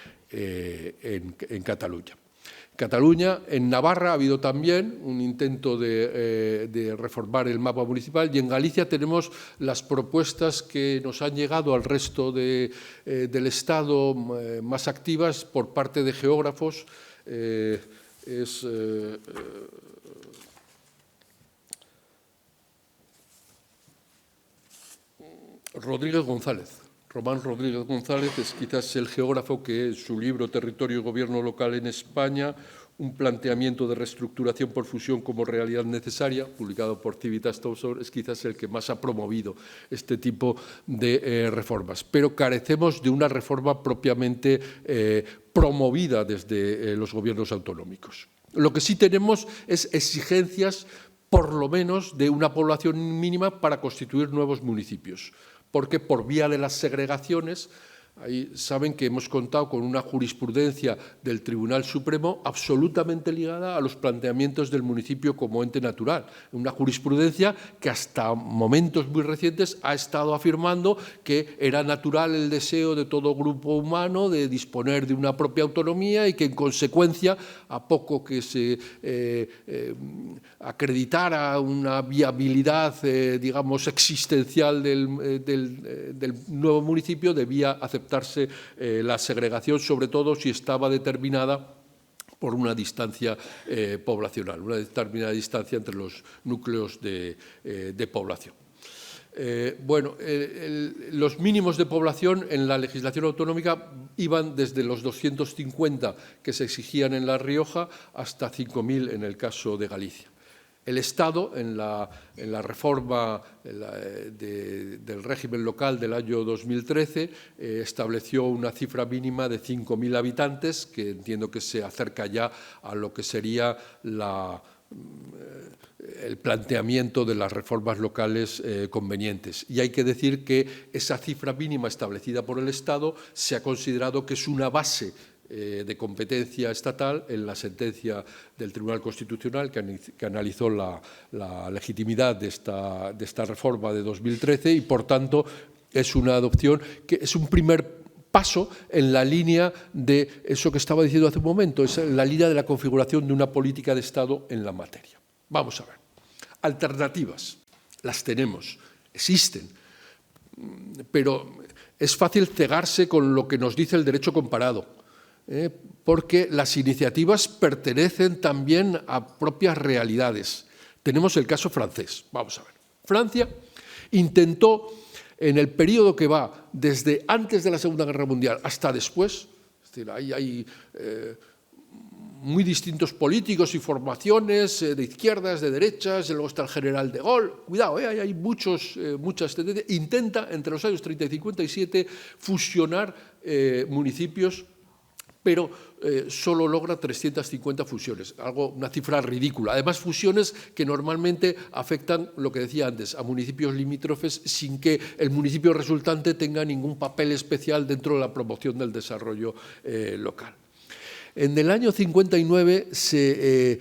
Cataluña. Cataluña, en Navarra ha habido también un intento de reformar el mapa municipal y en Galicia tenemos las propuestas que nos han llegado al resto del Estado más activas por parte de geógrafos. Román Rodríguez González es quizás el geógrafo que en su libro Territorio y Gobierno Local en España, un planteamiento de reestructuración por fusión como realidad necesaria, publicado por Civitas Tausor, es quizás el que más ha promovido este tipo de reformas. Pero carecemos de una reforma propiamente promovida desde los gobiernos autonómicos. Lo que sí tenemos es exigencias, por lo menos, de una población mínima para constituir nuevos municipios. Porque por vía de las segregaciones, ahí saben que hemos contado con una jurisprudencia del Tribunal Supremo absolutamente ligada a los planteamientos del municipio como ente natural. Una jurisprudencia que hasta momentos muy recientes ha estado afirmando que era natural el deseo de todo grupo humano de disponer de una propia autonomía y que en consecuencia, a poco que se acreditara una viabilidad, digamos, existencial del nuevo municipio, debía aceptarse la segregación, sobre todo si estaba determinada por una distancia poblacional, una determinada distancia entre los núcleos de población. Los mínimos de población en la legislación autonómica iban desde los 250 que se exigían en La Rioja hasta 5.000 en el caso de Galicia. El Estado, en la reforma del régimen local del año 2013, estableció una cifra mínima de 5.000 habitantes, que entiendo que se acerca ya a lo que sería el planteamiento de las reformas locales convenientes. Y hay que decir que esa cifra mínima establecida por el Estado se ha considerado que es una base de competencia estatal en la sentencia del Tribunal Constitucional que analizó la legitimidad de esta reforma de 2013 y, por tanto, es una adopción que es un primer paso en la línea de eso que estaba diciendo hace un momento, es la línea de la configuración de una política de Estado en la materia. Vamos a ver. Alternativas, las tenemos, existen, pero es fácil cegarse con lo que nos dice el derecho comparado, porque las iniciativas pertenecen también a propias realidades. Tenemos el caso francés, vamos a ver. Francia intentó, en el periodo que va desde antes de la Segunda Guerra Mundial hasta después, es decir, hay muy distintos políticos y formaciones de izquierdas, de derechas, luego está el general de Gaulle. Cuidado, hay muchas tendencias. Intenta, entre los años 30 y 57, fusionar municipios, pero solo logra 350 fusiones, una cifra ridícula. Además, fusiones que normalmente afectan, lo que decía antes, a municipios limítrofes sin que el municipio resultante tenga ningún papel especial dentro de la promoción del desarrollo local. En el año 59 se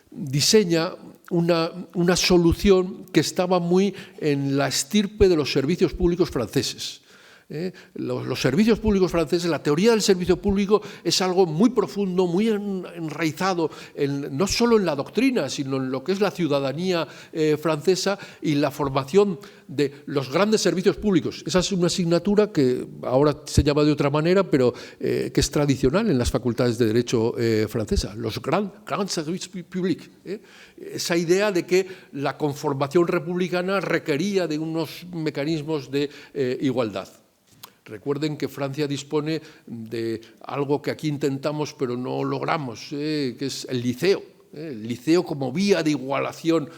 diseña una solución que estaba muy en la estirpe de los servicios públicos franceses. Los servicios públicos franceses, la teoría del servicio público es algo muy profundo, muy enraizado, no solo en la doctrina, sino en lo que es la ciudadanía francesa y la formación de los grandes servicios públicos. Esa es una asignatura que ahora se llama de otra manera, pero que es tradicional en las facultades de Derecho francesas, los grands services publics. Esa idea de que la conformación republicana requería de unos mecanismos de igualdad. Recuerden que Francia dispone de algo que aquí intentamos pero no logramos, que es el liceo. El liceo como vía de igualación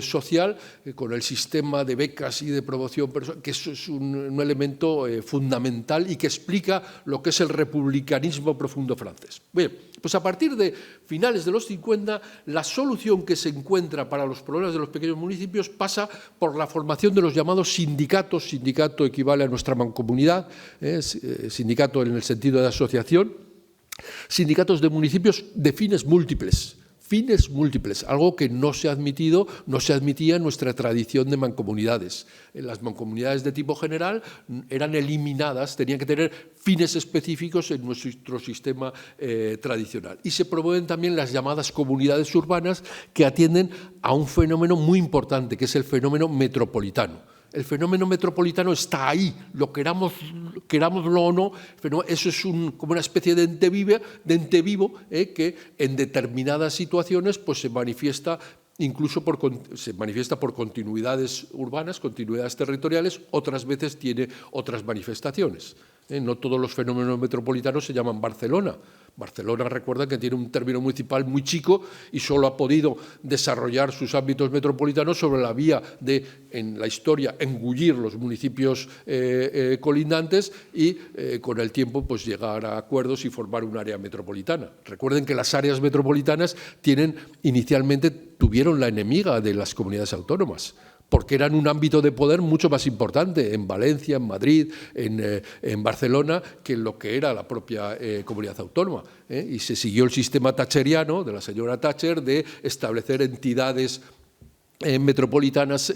social con el sistema de becas y de promoción, que eso es un elemento fundamental y que explica lo que es el republicanismo profundo francés. Bien, pues a partir de finales de los 50, la solución que se encuentra para los problemas de los pequeños municipios pasa por la formación de los llamados sindicatos. Sindicato equivale a nuestra mancomunidad, sindicato en el sentido de asociación. Sindicatos de municipios de fines múltiples, algo que no se admitía en nuestra tradición de mancomunidades. Las mancomunidades de tipo general eran eliminadas, tenían que tener fines específicos en nuestro sistema tradicional. Y se promueven también las llamadas comunidades urbanas que atienden a un fenómeno muy importante, que es el fenómeno metropolitano. El fenómeno metropolitano está ahí, lo querámoslo o no, pero eso es como una especie de ente vivo que en determinadas situaciones pues se manifiesta por continuidades urbanas, continuidades territoriales, otras veces tiene otras manifestaciones. No todos los fenómenos metropolitanos se llaman Barcelona. Barcelona, recuerda que tiene un término municipal muy chico y solo ha podido desarrollar sus ámbitos metropolitanos sobre la vía de, en la historia, engullir los municipios colindantes y con el tiempo pues llegar a acuerdos y formar un área metropolitana. Recuerden que las áreas metropolitanas tuvieron la enemiga de las comunidades autónomas, porque eran un ámbito de poder mucho más importante en Valencia, en Madrid, en Barcelona, que lo que era la propia comunidad autónoma. Y se siguió el sistema thatcheriano de la señora Thatcher de establecer entidades metropolitanas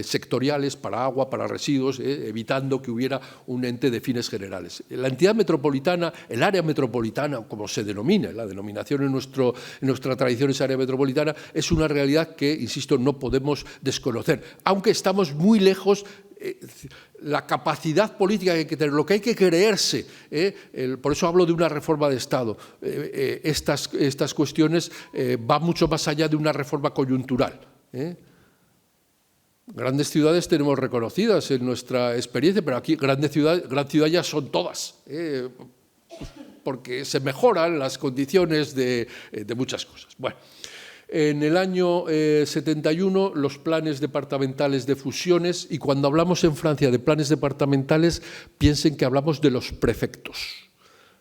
sectoriales para agua, para residuos, evitando que hubiera un ente de fines generales. La entidad metropolitana, el área metropolitana, como se denomina, la denominación en nuestra tradición es área metropolitana, es una realidad que, insisto, no podemos desconocer, aunque estamos muy lejos. La capacidad política que hay que tener, lo que hay que creerse, por eso hablo de una reforma de Estado, estas cuestiones van mucho más allá de una reforma coyuntural. Grandes ciudades tenemos reconocidas en nuestra experiencia, pero aquí gran ciudad ya son todas, porque se mejoran las condiciones de muchas cosas. Bueno, en el año 71 los planes departamentales de fusiones, y cuando hablamos en Francia de planes departamentales, piensen que hablamos de los prefectos.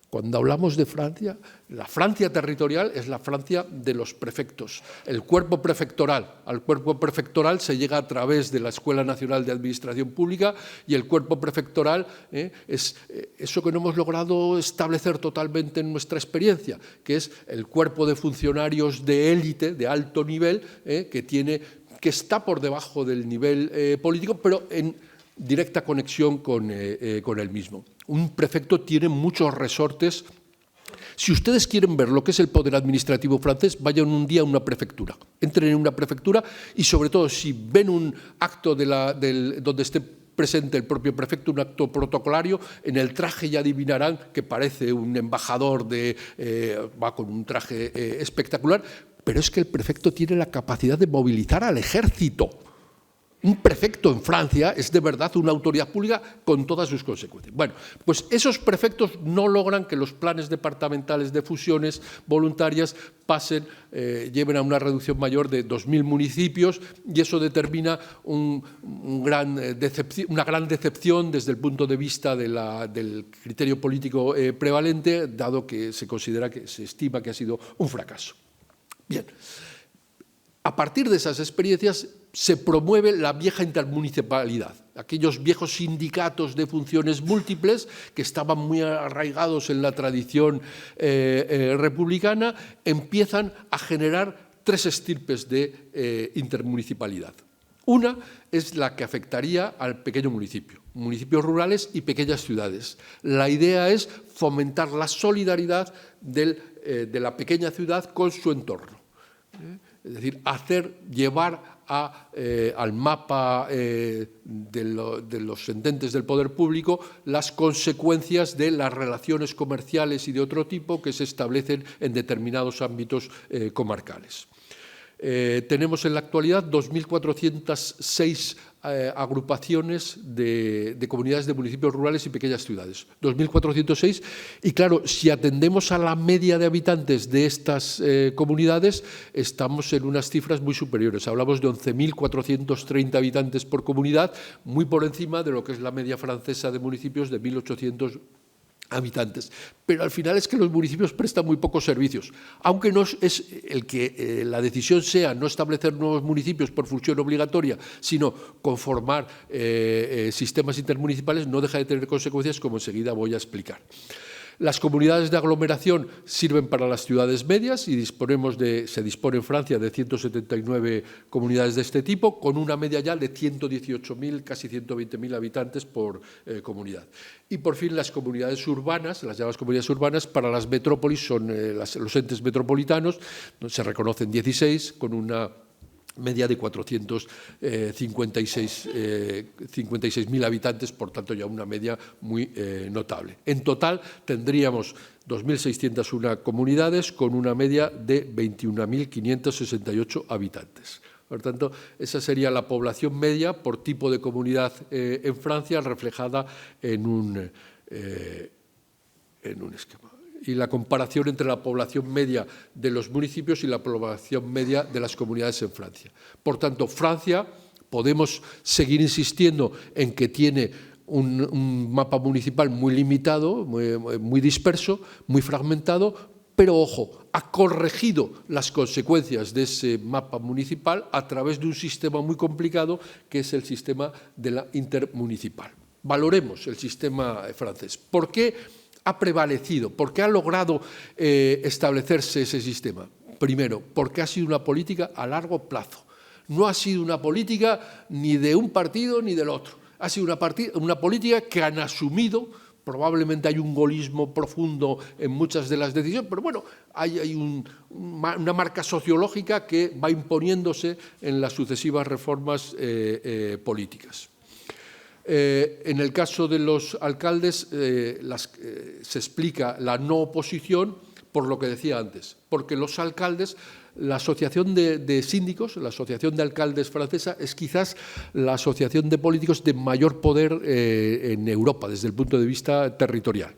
Cuando hablamos de Francia, la Francia territorial es la Francia de los prefectos. El cuerpo prefectoral, al cuerpo prefectoral se llega a través de la Escuela Nacional de Administración Pública, y el cuerpo prefectoral es eso que no hemos logrado establecer totalmente en nuestra experiencia, que es el cuerpo de funcionarios de élite, de alto nivel, que está por debajo del nivel político, pero en directa conexión con el mismo. Un prefecto tiene muchos resortes. Si ustedes quieren ver lo que es el poder administrativo francés, vayan un día a una prefectura. Entren en una prefectura y, sobre todo, si ven un acto donde esté presente el propio prefecto, un acto protocolario, en el traje ya adivinarán que parece un embajador, va con un traje espectacular, pero es que el prefecto tiene la capacidad de movilizar al ejército. Un prefecto en Francia es de verdad una autoridad pública con todas sus consecuencias. Bueno, pues esos prefectos no logran que los planes departamentales de fusiones voluntarias lleven a una reducción mayor de 2.000 municipios, y eso determina una gran decepción desde el punto de vista del criterio político prevalente, dado que se estima que ha sido un fracaso. Bien. A partir de esas experiencias se promueve la vieja intermunicipalidad. Aquellos viejos sindicatos de funciones múltiples que estaban muy arraigados en la tradición republicana empiezan a generar tres estirpes de intermunicipalidad. Una es la que afectaría al pequeño municipio, municipios rurales y pequeñas ciudades. La idea es fomentar la solidaridad de la pequeña ciudad con su entorno. Es decir, llevar al mapa de los entes del poder público las consecuencias de las relaciones comerciales y de otro tipo que se establecen en determinados ámbitos comarcales. Tenemos en la actualidad 2.406 agrupaciones de comunidades de municipios rurales y pequeñas ciudades. 2.406, y claro, si atendemos a la media de habitantes de estas comunidades, estamos en unas cifras muy superiores. Hablamos de 11.430 habitantes por comunidad, muy por encima de lo que es la media francesa de municipios de 1.800 habitantes. Pero al final es que los municipios prestan muy pocos servicios. Aunque no es la decisión sea no establecer nuevos municipios por fusión obligatoria, sino conformar sistemas intermunicipales, no deja de tener consecuencias, como enseguida voy a explicar. Las comunidades de aglomeración sirven para las ciudades medias y se dispone en Francia de 179 comunidades de este tipo, con una media ya de 118.000, casi 120.000 habitantes por comunidad. Y por fin las comunidades urbanas, las llamadas comunidades urbanas, para las metrópolis son los entes metropolitanos, se reconocen 16, con una media de 456.000 habitantes, por tanto ya una media muy notable. En total tendríamos 2.601 comunidades con una media de 21.568 habitantes. Por tanto, esa sería la población media por tipo de comunidad en Francia, reflejada en un esquema. Y la comparación entre la población media de los municipios y la población media de las comunidades en Francia. Por tanto, Francia, podemos seguir insistiendo en que tiene un mapa municipal muy limitado, muy disperso, muy fragmentado, pero, ojo, ha corregido las consecuencias de ese mapa municipal a través de un sistema muy complicado, que es el sistema de la intermunicipal. Valoremos el sistema francés. ¿Por qué ha prevalecido? ¿Por qué ha logrado establecerse ese sistema? Primero, porque ha sido una política a largo plazo. No ha sido una política ni de un partido ni del otro. Ha sido una política que han asumido. Probablemente hay un gaullismo profundo en muchas de las decisiones, pero bueno, hay una marca sociológica que va imponiéndose en las sucesivas reformas políticas. En el caso de los alcaldes se explica la no oposición por lo que decía antes, porque los alcaldes, la asociación de síndicos, la asociación de alcaldes francesa, es quizás la asociación de políticos de mayor poder en Europa desde el punto de vista territorial.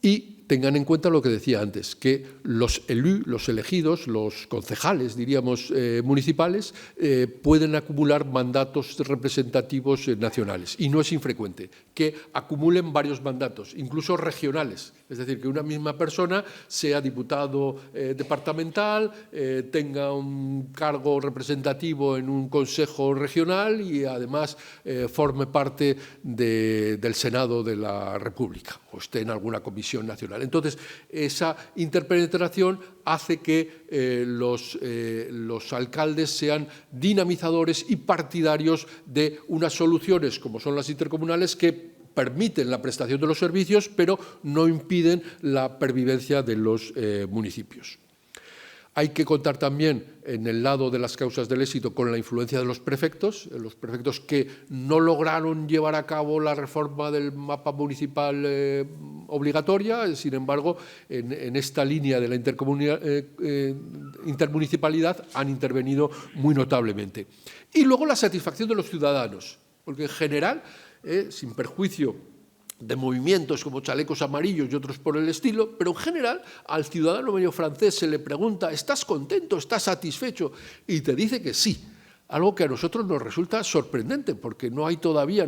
Y tengan en cuenta lo que decía antes, que los élus, los elegidos, los concejales, diríamos, municipales, pueden acumular mandatos representativos nacionales. Y no es infrecuente que acumulen varios mandatos, incluso regionales. Es decir, que una misma persona sea diputado departamental, tenga un cargo representativo en un consejo regional y además forme parte del Senado de la República o esté en alguna comisión nacional. Entonces, esa interpenetración hace que los alcaldes sean dinamizadores y partidarios de unas soluciones, como son las intercomunales, que permiten la prestación de los servicios, pero no impiden la pervivencia de los municipios. Hay que contar también, en el lado de las causas del éxito, con la influencia de los prefectos que no lograron llevar a cabo la reforma del mapa municipal obligatoria. Sin embargo, en esta línea de la intermunicipalidad han intervenido muy notablemente. Y luego la satisfacción de los ciudadanos, porque en general, sin perjuicio de movimientos como chalecos amarillos y otros por el estilo, pero en general al ciudadano medio francés se le pregunta: ¿estás contento? ¿Estás satisfecho? Y te dice que sí, algo que a nosotros nos resulta sorprendente, porque no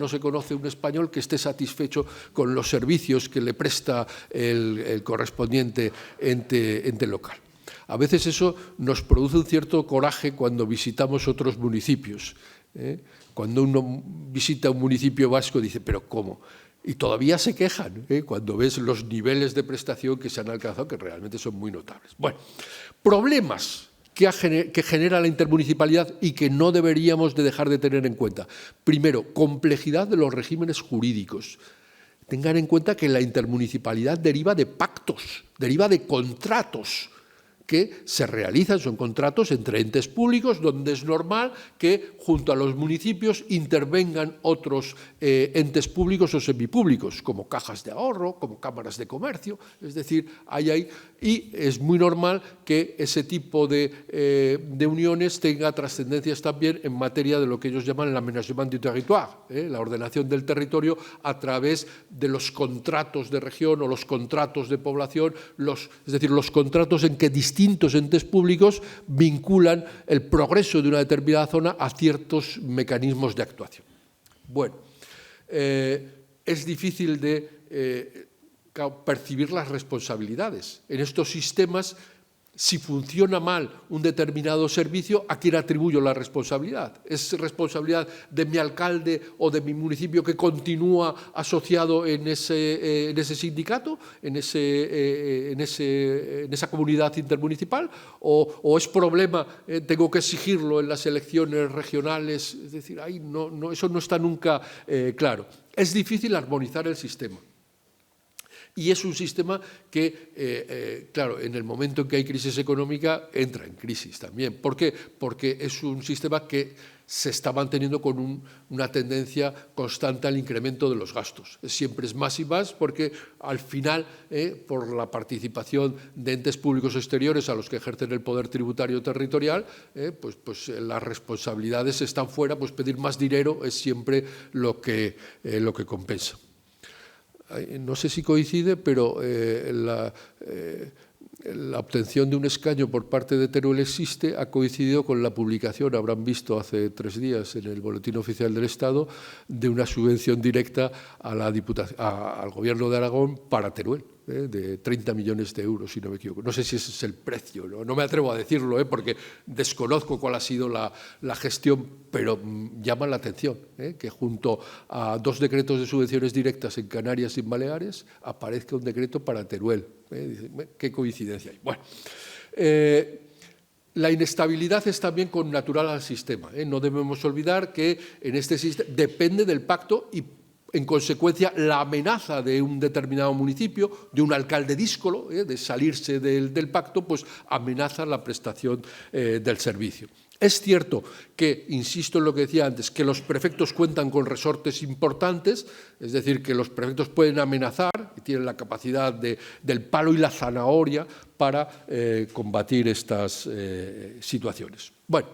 se conoce un español que esté satisfecho con los servicios que le presta el correspondiente ente local. A veces eso nos produce un cierto coraje cuando visitamos otros municipios. Cuando uno visita un municipio vasco dice: ¿pero cómo? Y todavía se quejan cuando ves los niveles de prestación que se han alcanzado, que realmente son muy notables. Bueno, problemas que genera la intermunicipalidad y que no deberíamos de dejar de tener en cuenta. Primero, complejidad de los regímenes jurídicos. Tengan en cuenta que la intermunicipalidad deriva de pactos, deriva de contratos que se realizan, son contratos entre entes públicos, donde es normal que junto a los municipios intervengan otros entes públicos o semipúblicos, como cajas de ahorro, como cámaras de comercio, es decir, y es muy normal que ese tipo de uniones tenga trascendencias también en materia de lo que ellos llaman el aménagement du territoire, la ordenación del territorio a través de los contratos de región o los contratos de población, es decir, los contratos en que distintos entes públicos vinculan el progreso de una determinada zona a ciertos mecanismos de actuación. Bueno, es difícil de percibir las responsabilidades. En estos sistemas, si funciona mal un determinado servicio, ¿a quién atribuyo la responsabilidad? ¿Es responsabilidad de mi alcalde o de mi municipio que continúa asociado en ese sindicato, en esa comunidad intermunicipal? ¿O es problema, tengo que exigirlo en las elecciones regionales? Es decir, eso no está nunca claro. Es difícil armonizar el sistema. Y es un sistema que, claro, en el momento en que hay crisis económica, entra en crisis también. ¿Por qué? Porque es un sistema que se está manteniendo con una tendencia constante al incremento de los gastos. Siempre es más y más porque, al final, por la participación de entes públicos exteriores a los que ejercen el poder tributario territorial, pues las responsabilidades están fuera, pues pedir más dinero es siempre lo que compensa. No sé si coincide, pero la obtención de un escaño por parte de Teruel Existe ha coincidido con la publicación, habrán visto hace 3 días en el Boletín Oficial del Estado, de una subvención directa al Gobierno de Aragón para Teruel, de 30 millones de euros, si no me equivoco. No sé si ese es el precio, no me atrevo a decirlo, porque desconozco cuál ha sido la gestión, pero llama la atención que junto a 2 decretos de subvenciones directas en Canarias y en Baleares aparezca un decreto para Teruel. Qué coincidencia hay. Bueno, la inestabilidad es también connatural al sistema. No debemos olvidar que en este sistema depende del pacto y, en consecuencia, la amenaza de un determinado municipio, de un alcalde díscolo, de salirse del pacto, pues amenaza la prestación del servicio. Es cierto que, insisto en lo que decía antes, que los prefectos cuentan con resortes importantes, es decir, que los prefectos pueden amenazar y tienen la capacidad del palo y la zanahoria para combatir estas situaciones. Bueno,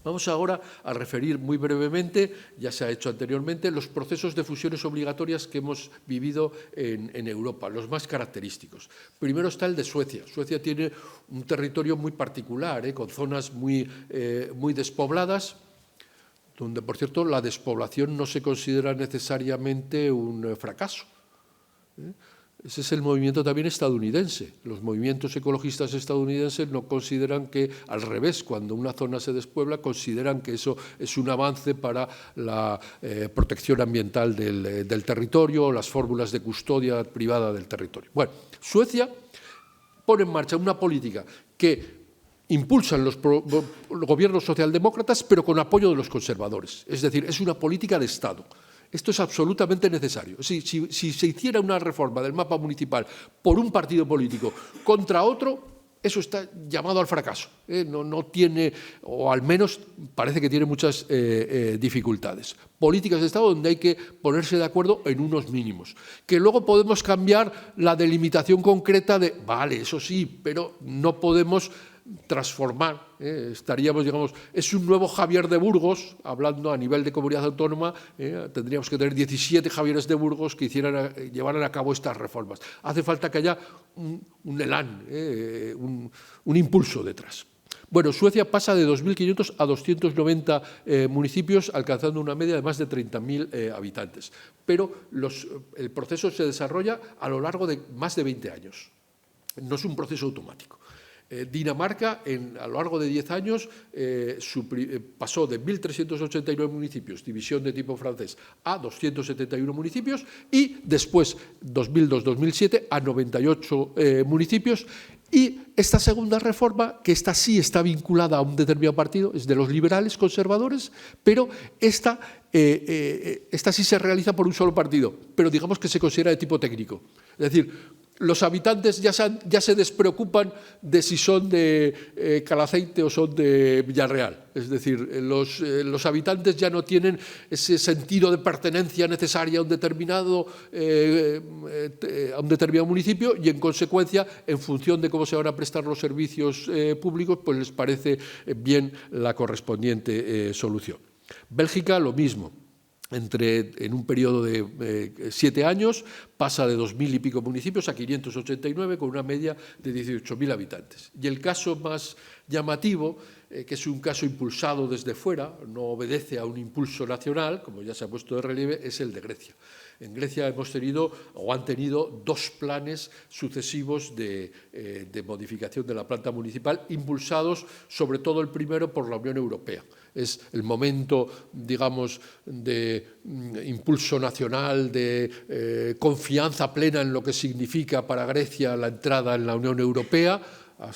Vamos ahora a referir muy brevemente, ya se ha hecho anteriormente, los procesos de fusiones obligatorias que hemos vivido en Europa, los más característicos. Primero está el de Suecia. Suecia tiene un territorio muy particular, con zonas muy despobladas, donde, por cierto, la despoblación no se considera necesariamente un fracaso. Ese es el movimiento también estadounidense. Los movimientos ecologistas estadounidenses no consideran que, al revés, cuando una zona se despuebla, consideran que eso es un avance para la protección ambiental del territorio, las fórmulas de custodia privada del territorio. Bueno, Suecia pone en marcha una política que impulsan los gobiernos socialdemócratas, pero con apoyo de los conservadores. Es decir, es una política de Estado. Esto es absolutamente necesario. Si se hiciera una reforma del mapa municipal por un partido político contra otro, eso está llamado al fracaso. No tiene, o al menos parece que tiene muchas dificultades. Políticas de Estado donde hay que ponerse de acuerdo en unos mínimos. Que luego podemos cambiar la delimitación concreta de, vale, eso sí, pero no podemos transformar, estaríamos, digamos, es un nuevo Javier de Burgos, hablando a nivel de comunidad autónoma, tendríamos que tener 17 Javieres de Burgos que llevaran a cabo estas reformas. Hace falta que haya un elán, un impulso detrás. Bueno, Suecia pasa de 2.500 a 290 municipios, alcanzando una media de más de 30.000 habitantes. Pero el proceso se desarrolla a lo largo de más de 20 años. No es un proceso automático. Dinamarca, a lo largo de 10 años, pasó de 1.389 municipios, división de tipo francés, a 271 municipios y después, 2002-2007, a 98 municipios. Y esta segunda reforma, que esta sí está vinculada a un determinado partido, es de los liberales conservadores, pero esta sí se realiza por un solo partido, pero digamos que se considera de tipo técnico. Es decir, los habitantes ya se despreocupan de si son de Calaceite o son de Villarreal. Es decir, los habitantes ya no tienen ese sentido de pertenencia necesaria a un determinado municipio y, en consecuencia, en función de cómo se van a prestar los servicios públicos, pues les parece bien la correspondiente solución. Bélgica, lo mismo. En un periodo de 7 años pasa de 2.000 y pico municipios a 589 con una media de 18.000 habitantes. Y el caso más llamativo, que es un caso impulsado desde fuera, no obedece a un impulso nacional, como ya se ha puesto de relieve, es el de Grecia. En Grecia hemos tenido o han tenido 2 planes sucesivos de modificación de la planta municipal, impulsados sobre todo el primero por la Unión Europea. Es el momento, digamos, de impulso nacional, de confianza plena en lo que significa para Grecia la entrada en la Unión Europea,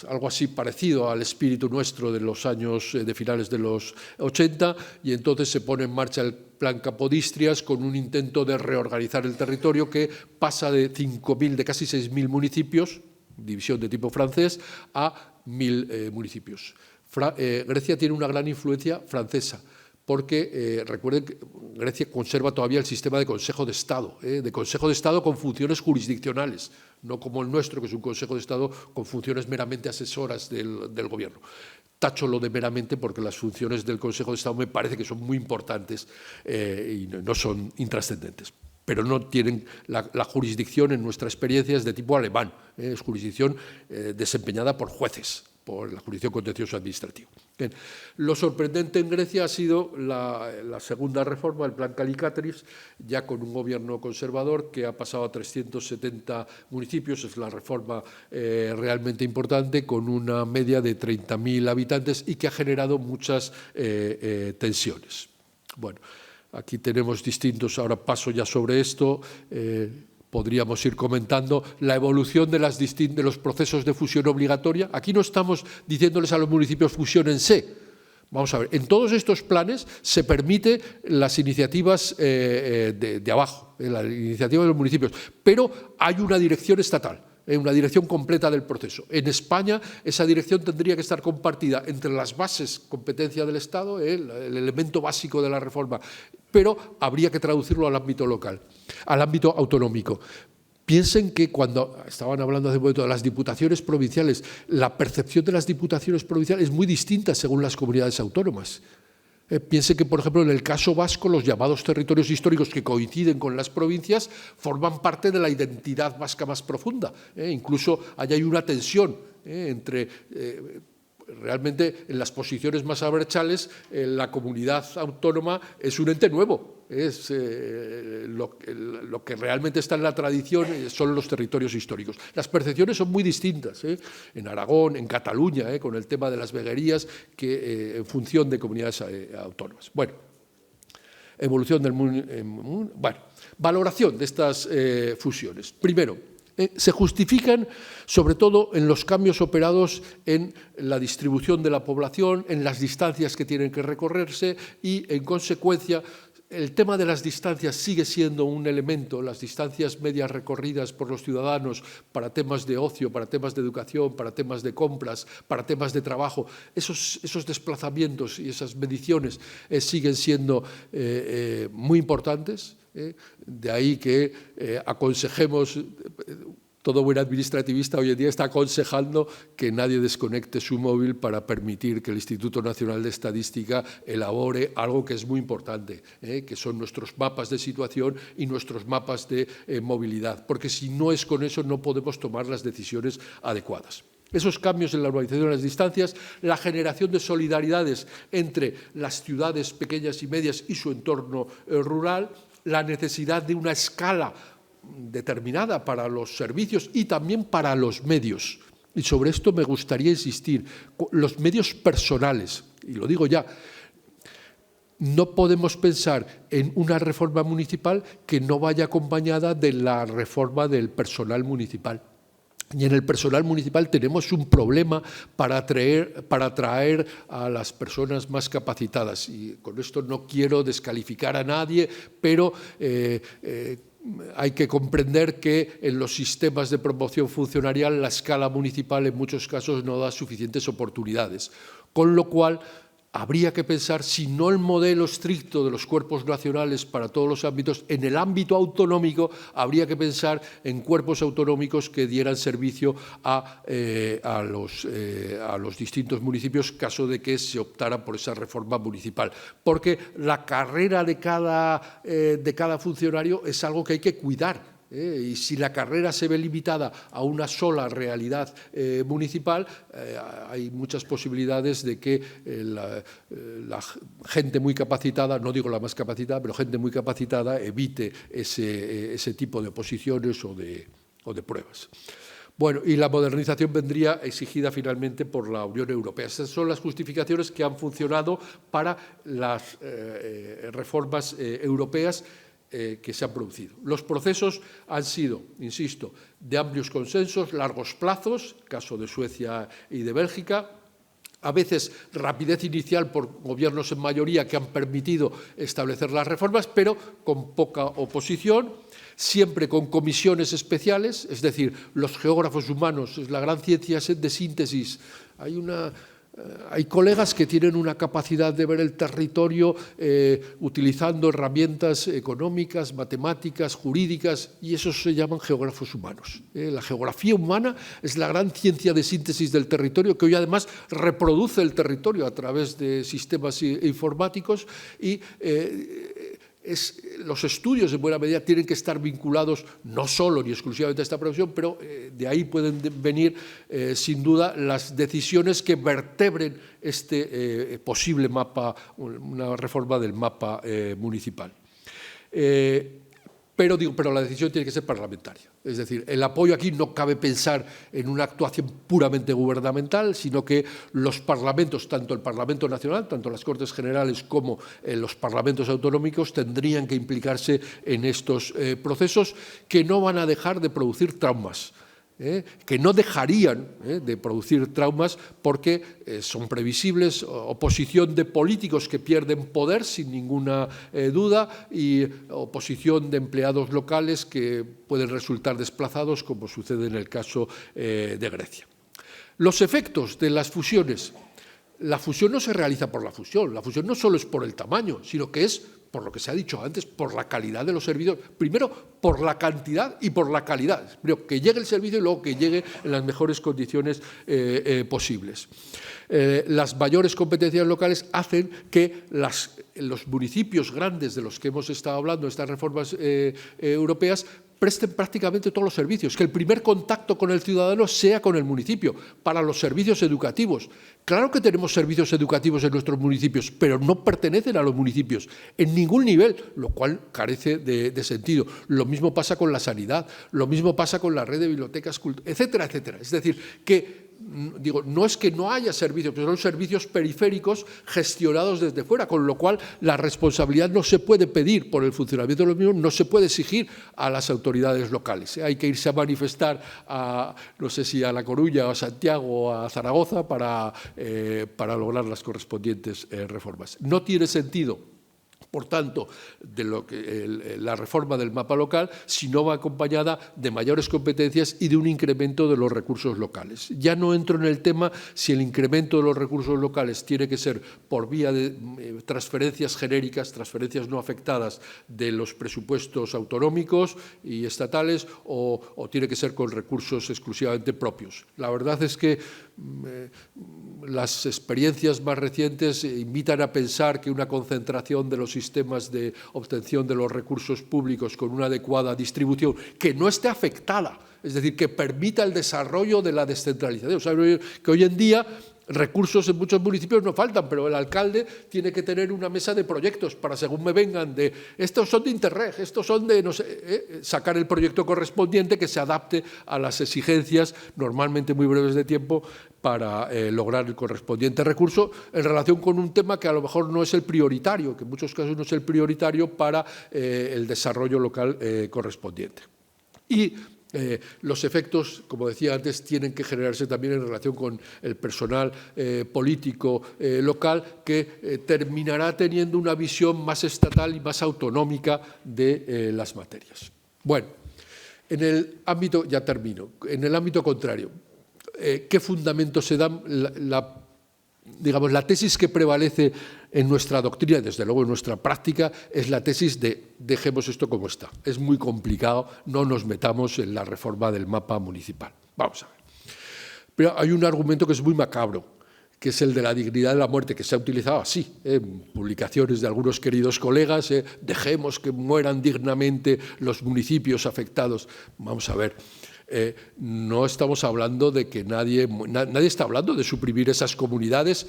algo así parecido al espíritu nuestro de los años de finales de los 80, y entonces se pone en marcha el Plan Capodistrias con un intento de reorganizar el territorio que pasa de 5.000, de casi 6.000 municipios, división de tipo francés, a 1.000 municipios. Grecia tiene una gran influencia francesa, porque recuerden que Grecia conserva todavía el sistema de Consejo de Estado con funciones jurisdiccionales, no como el nuestro, que es un Consejo de Estado con funciones meramente asesoras del gobierno. Tacho lo de meramente porque las funciones del Consejo de Estado me parece que son muy importantes y no son intrascendentes, pero no tienen la jurisdicción, en nuestra experiencia, es de tipo alemán, es jurisdicción desempeñada por jueces, por la jurisdicción contencioso administrativo. Bien. Lo sorprendente en Grecia ha sido la segunda reforma, el Plan Kalikatris, ya con un gobierno conservador que ha pasado a 370 municipios, es la reforma realmente importante, con una media de 30.000 habitantes y que ha generado muchas tensiones. Bueno, aquí tenemos distintos, ahora paso ya sobre esto, podríamos ir comentando la evolución de los procesos de fusión obligatoria. Aquí no estamos diciéndoles a los municipios fusiónense. Vamos a ver, en todos estos planes se permite las iniciativas de abajo, la iniciativa de los municipios, pero hay una dirección estatal, una dirección completa del proceso. En España esa dirección tendría que estar compartida entre las bases, competencia del Estado, el elemento básico de la reforma, pero habría que traducirlo al ámbito local, al ámbito autonómico. Piensen que cuando estaban hablando hace un momento de las diputaciones provinciales, la percepción de las diputaciones provinciales es muy distinta según las comunidades autónomas. Piense que, por ejemplo, en el caso vasco, los llamados territorios históricos que coinciden con las provincias forman parte de la identidad vasca más profunda. Incluso allá hay una tensión entre... realmente, en las posiciones más abertzales, la comunidad autónoma es un ente nuevo. Es lo que realmente está en la tradición son los territorios históricos. Las percepciones son muy distintas, en Aragón, en Cataluña, con el tema de las veguerías, que en función de comunidades autónomas. Bueno, evolución del mundo. Bueno, valoración de estas fusiones. Primero, se justifican sobre todo en los cambios operados en la distribución de la población, en las distancias que tienen que recorrerse y, en consecuencia, el tema de las distancias sigue siendo un elemento, las distancias medias recorridas por los ciudadanos para temas de ocio, para temas de educación, para temas de compras, para temas de trabajo, esos desplazamientos y esas mediciones siguen siendo muy importantes. De ahí que aconsejemos, todo buen administrativista hoy en día está aconsejando que nadie desconecte su móvil para permitir que el Instituto Nacional de Estadística elabore algo que es muy importante, que son nuestros mapas de situación y nuestros mapas de movilidad, porque si no es con eso no podemos tomar las decisiones adecuadas. Esos cambios en la urbanización de las distancias, la generación de solidaridades entre las ciudades pequeñas y medias y su entorno rural, la necesidad de una escala determinada para los servicios y también para los medios. Y sobre esto me gustaría insistir. Los medios personales, y lo digo ya, no podemos pensar en una reforma municipal que no vaya acompañada de la reforma del personal municipal. Y en el personal municipal tenemos un problema para atraer a las personas más capacitadas. Y con esto no quiero descalificar a nadie, pero hay que comprender que en los sistemas de promoción funcionarial la escala municipal en muchos casos no da suficientes oportunidades. Con lo cual, habría que pensar, si no el modelo estricto de los cuerpos nacionales para todos los ámbitos, en el ámbito autonómico habría que pensar en cuerpos autonómicos que dieran servicio a los distintos municipios, caso de que se optara por esa reforma municipal. Porque la carrera de cada funcionario es algo que hay que cuidar. Y si la carrera se ve limitada a una sola realidad municipal, hay muchas posibilidades de que la gente muy capacitada, no digo la más capacitada, pero gente muy capacitada evite ese tipo de oposiciones o de pruebas. Bueno, y la modernización vendría exigida finalmente por la Unión Europea. Esas son las justificaciones que han funcionado para las reformas europeas que se han producido. Los procesos han sido, insisto, de amplios consensos, largos plazos, caso de Suecia y de Bélgica, a veces rapidez inicial por gobiernos en mayoría que han permitido establecer las reformas, pero con poca oposición, siempre con comisiones especiales, es decir, los geógrafos humanos, es la gran ciencia de síntesis. Hay colegas que tienen una capacidad de ver el territorio utilizando herramientas económicas, matemáticas, jurídicas, y esos se llaman geógrafos humanos. La geografía humana es la gran ciencia de síntesis del territorio, que hoy además reproduce el territorio a través de sistemas informáticos y los estudios en buena medida tienen que estar vinculados no solo ni exclusivamente a esta profesión, pero de ahí pueden venir sin duda las decisiones que vertebren este posible mapa, una reforma del mapa municipal. Pero la decisión tiene que ser parlamentaria. Es decir, el apoyo aquí no cabe pensar en una actuación puramente gubernamental, sino que los parlamentos, tanto el Parlamento Nacional, tanto las Cortes Generales como los parlamentos autonómicos, tendrían que implicarse en estos procesos que no van a dejar de producir traumas. Que no dejarían de producir traumas porque son previsibles, oposición de políticos que pierden poder sin ninguna duda y oposición de empleados locales que pueden resultar desplazados, como sucede en el caso de Grecia. Los efectos de las fusiones. La fusión no se realiza por la fusión no solo es por el tamaño, sino que es por lo que se ha dicho antes, por la calidad de los servicios, primero por la cantidad y por la calidad, primero que llegue el servicio y luego que llegue en las mejores condiciones posibles. Las mayores competencias locales hacen que los municipios grandes de los que hemos estado hablando, estas reformas europeas, presten prácticamente todos los servicios, que el primer contacto con el ciudadano sea con el municipio, para los servicios educativos. Claro que tenemos servicios educativos en nuestros municipios, pero no pertenecen a los municipios en ningún nivel, lo cual carece de sentido. Lo mismo pasa con la sanidad, lo mismo pasa con la red de bibliotecas, etcétera, etcétera. Es decir, que no es que no haya servicios, pero son servicios periféricos gestionados desde fuera, con lo cual la responsabilidad no se puede pedir por el funcionamiento de los mismos, no se puede exigir a las autoridades locales. Hay que irse a manifestar no sé si a La Coruña o a Santiago o a Zaragoza para lograr las correspondientes reformas. No tiene sentido, por tanto, la reforma del mapa local, si no va acompañada de mayores competencias y de un incremento de los recursos locales. Ya no entro en el tema si el incremento de los recursos locales tiene que ser por vía de transferencias genéricas, transferencias no afectadas de los presupuestos autonómicos y estatales, o tiene que ser con recursos exclusivamente propios. La verdad es que las experiencias más recientes invitan a pensar que una concentración de los sistemas de obtención de los recursos públicos con una adecuada distribución, que no esté afectada, es decir, que permita el desarrollo de la descentralización. O sea, que hoy en día recursos en muchos municipios no faltan, pero el alcalde tiene que tener una mesa de proyectos para, según me vengan, de estos son de Interreg, estos son de, no sé, sacar el proyecto correspondiente que se adapte a las exigencias, normalmente muy breves de tiempo, para lograr el correspondiente recurso en relación con un tema que a lo mejor no es el prioritario, que en muchos casos no es el prioritario para el desarrollo local correspondiente. Y los efectos, como decía antes, tienen que generarse también en relación con el personal político local, que terminará teniendo una visión más estatal y más autonómica de las materias. Bueno, en el ámbito, ya termino, en el ámbito contrario, ¿qué fundamentos se dan? Digamos, la tesis que prevalece en nuestra doctrina, desde luego en nuestra práctica, es la tesis de dejemos esto como está. Es muy complicado, no nos metamos en la reforma del mapa municipal. Vamos a ver. Pero hay un argumento que es muy macabro, que es el de la dignidad de la muerte, que se ha utilizado así, en publicaciones de algunos queridos colegas, dejemos que mueran dignamente los municipios afectados. Vamos a ver. No estamos hablando de que nadie está hablando de suprimir esas comunidades.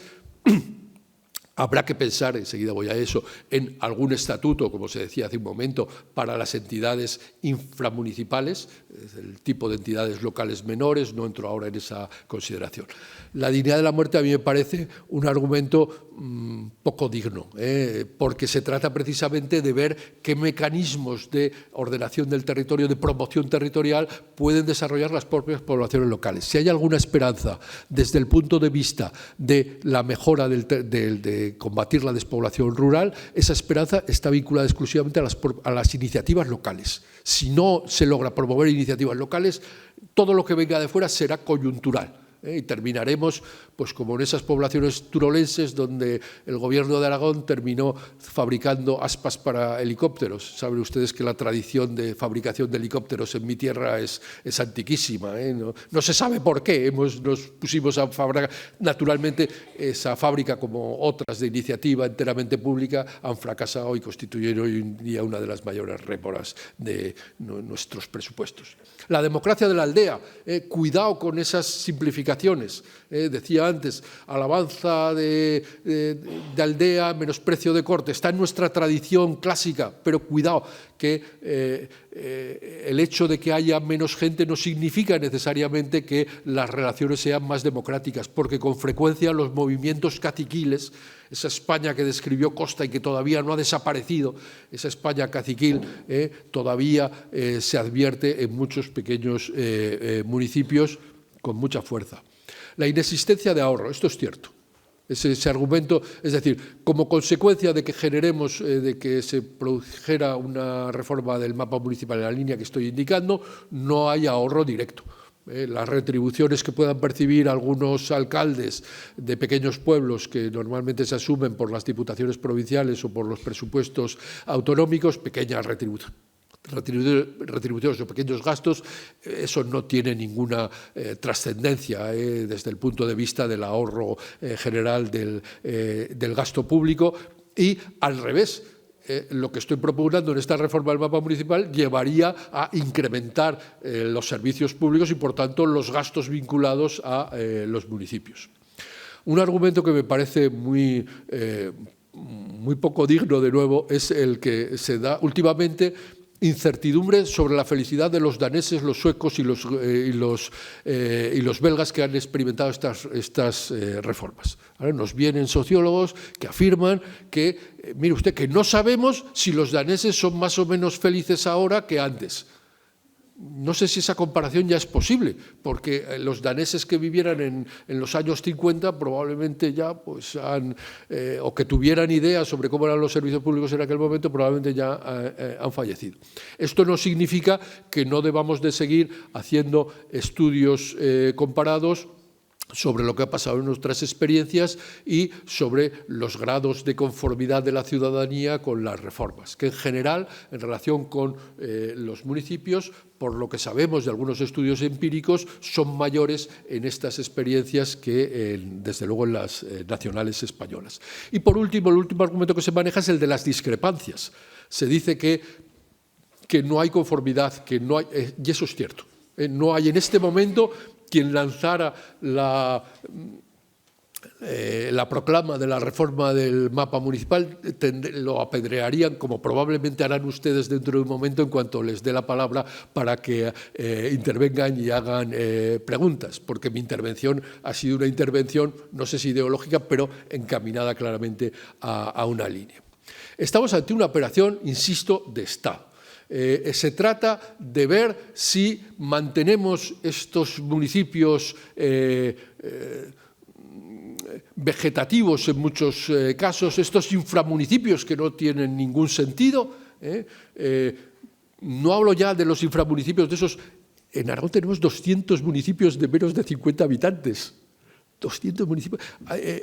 Habrá que pensar, enseguida voy a eso, en algún estatuto, como se decía hace un momento, para las entidades inframunicipales, el tipo de entidades locales menores, no entro ahora en esa consideración. La dignidad de la muerte a mí me parece un argumento poco digno, porque se trata precisamente de ver qué mecanismos de ordenación del territorio, de promoción territorial, pueden desarrollar las propias poblaciones locales. Si hay alguna esperanza desde el punto de vista de la mejora de combatir la despoblación rural, esa esperanza está vinculada exclusivamente a las iniciativas locales. Si no se logra promover iniciativas locales, todo lo que venga de fuera será coyuntural. Y terminaremos pues como en esas poblaciones turolenses donde el gobierno de Aragón terminó fabricando aspas para helicópteros. Saben ustedes que la tradición de fabricación de helicópteros en mi tierra es antiquísima, no se sabe por qué. Nos pusimos a fabricar. Naturalmente, esa fábrica, como otras de iniciativa enteramente pública, han fracasado y constituyen hoy en día una de las mayores rémoras de nuestros presupuestos. La democracia de la aldea, cuidado con esas simplificaciones. Decía antes, alabanza de aldea, menosprecio de corte. Está en nuestra tradición clásica, pero cuidado, que el hecho de que haya menos gente no significa necesariamente que las relaciones sean más democráticas, porque con frecuencia los movimientos caciquiles, esa España que describió Costa y que todavía no ha desaparecido, esa España caciquil, todavía se advierte en muchos pequeños municipios con mucha fuerza. La inexistencia de ahorro, esto es cierto. Ese argumento, es decir, como consecuencia de que generemos, de que se produjera una reforma del mapa municipal en la línea que estoy indicando, no hay ahorro directo. Las retribuciones que puedan percibir algunos alcaldes de pequeños pueblos que normalmente se asumen por las diputaciones provinciales o por los presupuestos autonómicos, pequeñas retribuciones o pequeños gastos, eso no tiene ninguna trascendencia desde el punto de vista del ahorro general del gasto público. Y al revés, lo que estoy propugnando en esta reforma del mapa municipal llevaría a incrementar los servicios públicos y, por tanto, los gastos vinculados a los municipios. Un argumento que me parece muy poco digno, de nuevo, es el que se da últimamente: incertidumbre sobre la felicidad de los daneses, los suecos y los belgas que han experimentado estas reformas. Ahora nos vienen sociólogos que afirman que, mire usted, que no sabemos si los daneses son más o menos felices ahora que antes. No sé si esa comparación ya es posible, porque los daneses que vivieran en los años 50 probablemente ya o que tuvieran ideas sobre cómo eran los servicios públicos en aquel momento, probablemente ya han fallecido. Esto no significa que no debamos de seguir haciendo estudios comparados sobre lo que ha pasado en nuestras experiencias y sobre los grados de conformidad de la ciudadanía con las reformas, que en general, en relación con los municipios, por lo que sabemos de algunos estudios empíricos, son mayores en estas experiencias que, desde luego, en las nacionales españolas. Y por último, el último argumento que se maneja es el de las discrepancias. Se dice que no hay conformidad, que no hay, y eso es cierto. No hay en este momento quien lanzara la proclama de la reforma del mapa municipal, lo apedrearían, como probablemente harán ustedes dentro de un momento en cuanto les dé la palabra para que intervengan y hagan preguntas, porque mi intervención ha sido una intervención, no sé si ideológica, pero encaminada claramente a una línea. Estamos ante una operación, insisto, de Estado. Se trata de ver si mantenemos estos municipios vegetativos en muchos casos, estos inframunicipios que no tienen ningún sentido. No hablo ya de los inframunicipios de esos. En Aragón tenemos 200 municipios de menos de 50 habitantes. 200 municipios.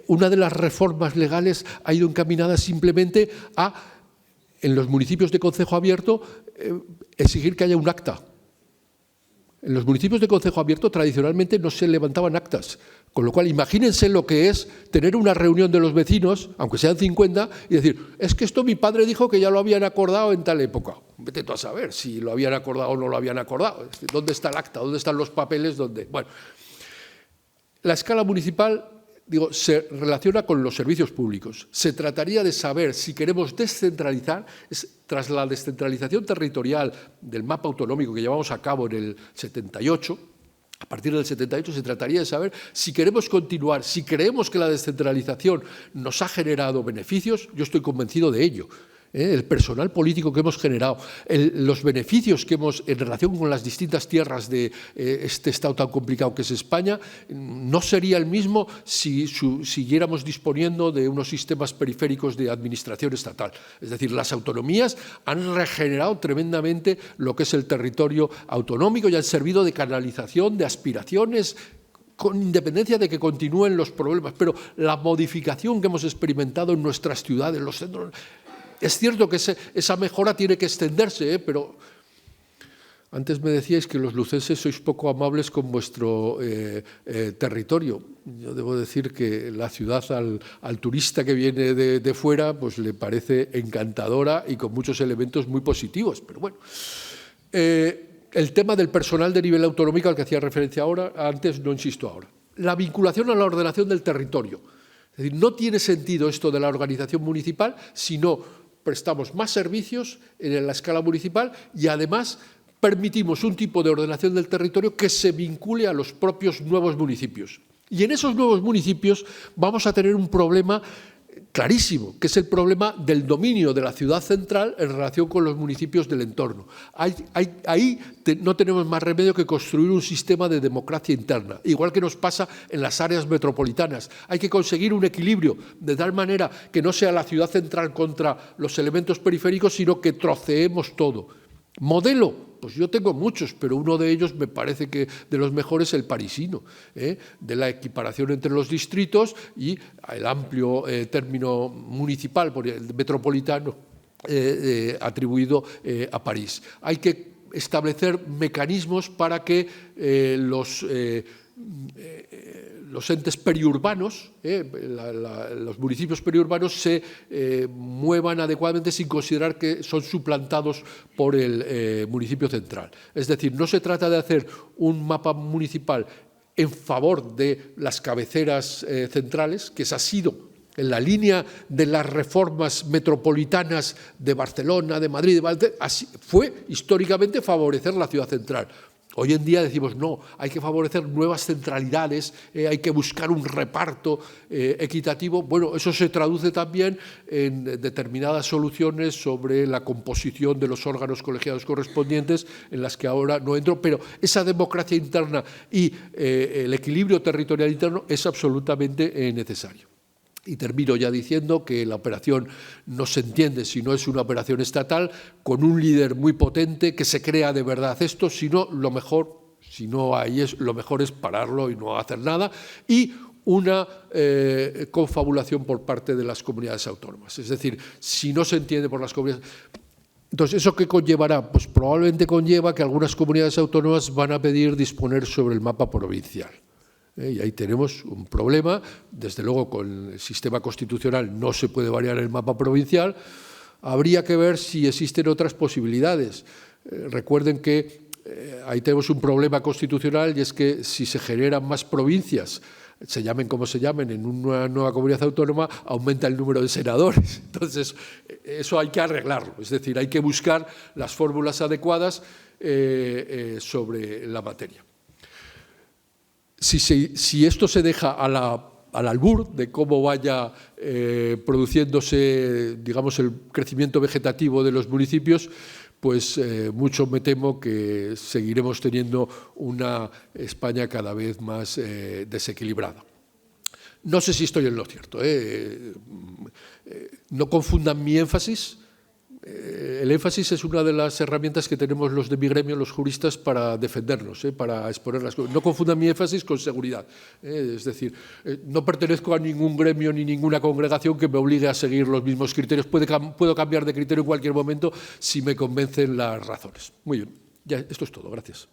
Una de las reformas legales ha ido encaminada simplemente a, en los municipios de concejo abierto, exigir que haya un acta. En los municipios de concejo abierto tradicionalmente no se levantaban actas, con lo cual imagínense lo que es tener una reunión de los vecinos, aunque sean 50, y decir, es que esto mi padre dijo que ya lo habían acordado en tal época. Vete tú a saber si lo habían acordado o no lo habían acordado. ¿Dónde está el acta? ¿Dónde están los papeles? ¿Dónde? Bueno, la escala municipal, digo, se relaciona con los servicios públicos. Se trataría de saber si queremos descentralizar, tras la descentralización territorial del mapa autonómico que llevamos a cabo en el 78, a partir del 78 se trataría de saber si queremos continuar, si creemos que la descentralización nos ha generado beneficios. Yo estoy convencido de ello. El personal político que hemos generado, los beneficios que hemos en relación con las distintas tierras de este Estado tan complicado que es España, no sería el mismo si siguiéramos disponiendo de unos sistemas periféricos de administración estatal. Es decir, las autonomías han regenerado tremendamente lo que es el territorio autonómico y han servido de canalización de aspiraciones, con independencia de que continúen los problemas. Pero la modificación que hemos experimentado en nuestras ciudades, los centros. Es cierto que esa mejora tiene que extenderse, pero antes me decíais que los lucenses sois poco amables con vuestro territorio. Yo debo decir que la ciudad al turista que viene de fuera pues le parece encantadora y con muchos elementos muy positivos. Pero bueno, el tema del personal de nivel autonómico al que hacía referencia antes, no insisto ahora. La vinculación a la ordenación del territorio. Es decir, no tiene sentido esto de la organización municipal si no prestamos más servicios en la escala municipal y además permitimos un tipo de ordenación del territorio que se vincule a los propios nuevos municipios. Y en esos nuevos municipios vamos a tener un problema clarísimo, que es el problema del dominio de la ciudad central en relación con los municipios del entorno. Ahí no tenemos más remedio que construir un sistema de democracia interna, igual que nos pasa en las áreas metropolitanas. Hay que conseguir un equilibrio, de tal manera que no sea la ciudad central contra los elementos periféricos, sino que troceemos todo. Modelo, pues yo tengo muchos, pero uno de ellos me parece que de los mejores es el parisino, de la equiparación entre los distritos y el amplio término municipal, metropolitano, atribuido a París. Hay que establecer mecanismos para que los entes periurbanos, los municipios periurbanos se muevan adecuadamente sin considerar que son suplantados por el municipio central. Es decir, no se trata de hacer un mapa municipal en favor de las cabeceras centrales, que esa ha sido en la línea de las reformas metropolitanas de Barcelona, de Madrid, de Valencia, así fue históricamente favorecer la ciudad central. Hoy en día decimos, no, hay que favorecer nuevas centralidades, hay que buscar un reparto equitativo. Bueno, eso se traduce también en determinadas soluciones sobre la composición de los órganos colegiados correspondientes, en las que ahora no entro, pero esa democracia interna y el equilibrio territorial interno es absolutamente necesario. Y termino ya diciendo que la operación no se entiende si no es una operación estatal, con un líder muy potente que se crea de verdad esto, sino lo mejor, si no hay lo mejor es pararlo y no hacer nada, y una confabulación por parte de las comunidades autónomas. Es decir, si no se entiende por las comunidades. Entonces, ¿eso qué conllevará? Pues probablemente conlleva que algunas comunidades autónomas van a pedir disponer sobre el mapa provincial. Y ahí tenemos un problema. Desde luego, con el sistema constitucional no se puede variar el mapa provincial. Habría que ver si existen otras posibilidades. Recuerden que ahí tenemos un problema constitucional, y es que si se generan más provincias, se llamen como se llamen, en una nueva comunidad autónoma, aumenta el número de senadores. Entonces, eso hay que arreglarlo. Es decir, hay que buscar las fórmulas adecuadas sobre la materia. Si esto se deja al albur de cómo vaya produciéndose, digamos, el crecimiento vegetativo de los municipios, pues mucho me temo que seguiremos teniendo una España cada vez más desequilibrada. No sé si estoy en lo cierto. No confundan mi énfasis. El énfasis es una de las herramientas que tenemos los de mi gremio, los juristas, para defendernos, para exponer las cosas. No confundan mi énfasis con seguridad. Es decir, no pertenezco a ningún gremio ni ninguna congregación que me obligue a seguir los mismos criterios. Puedo cambiar de criterio en cualquier momento si me convencen las razones. Muy bien, ya, esto es todo. Gracias.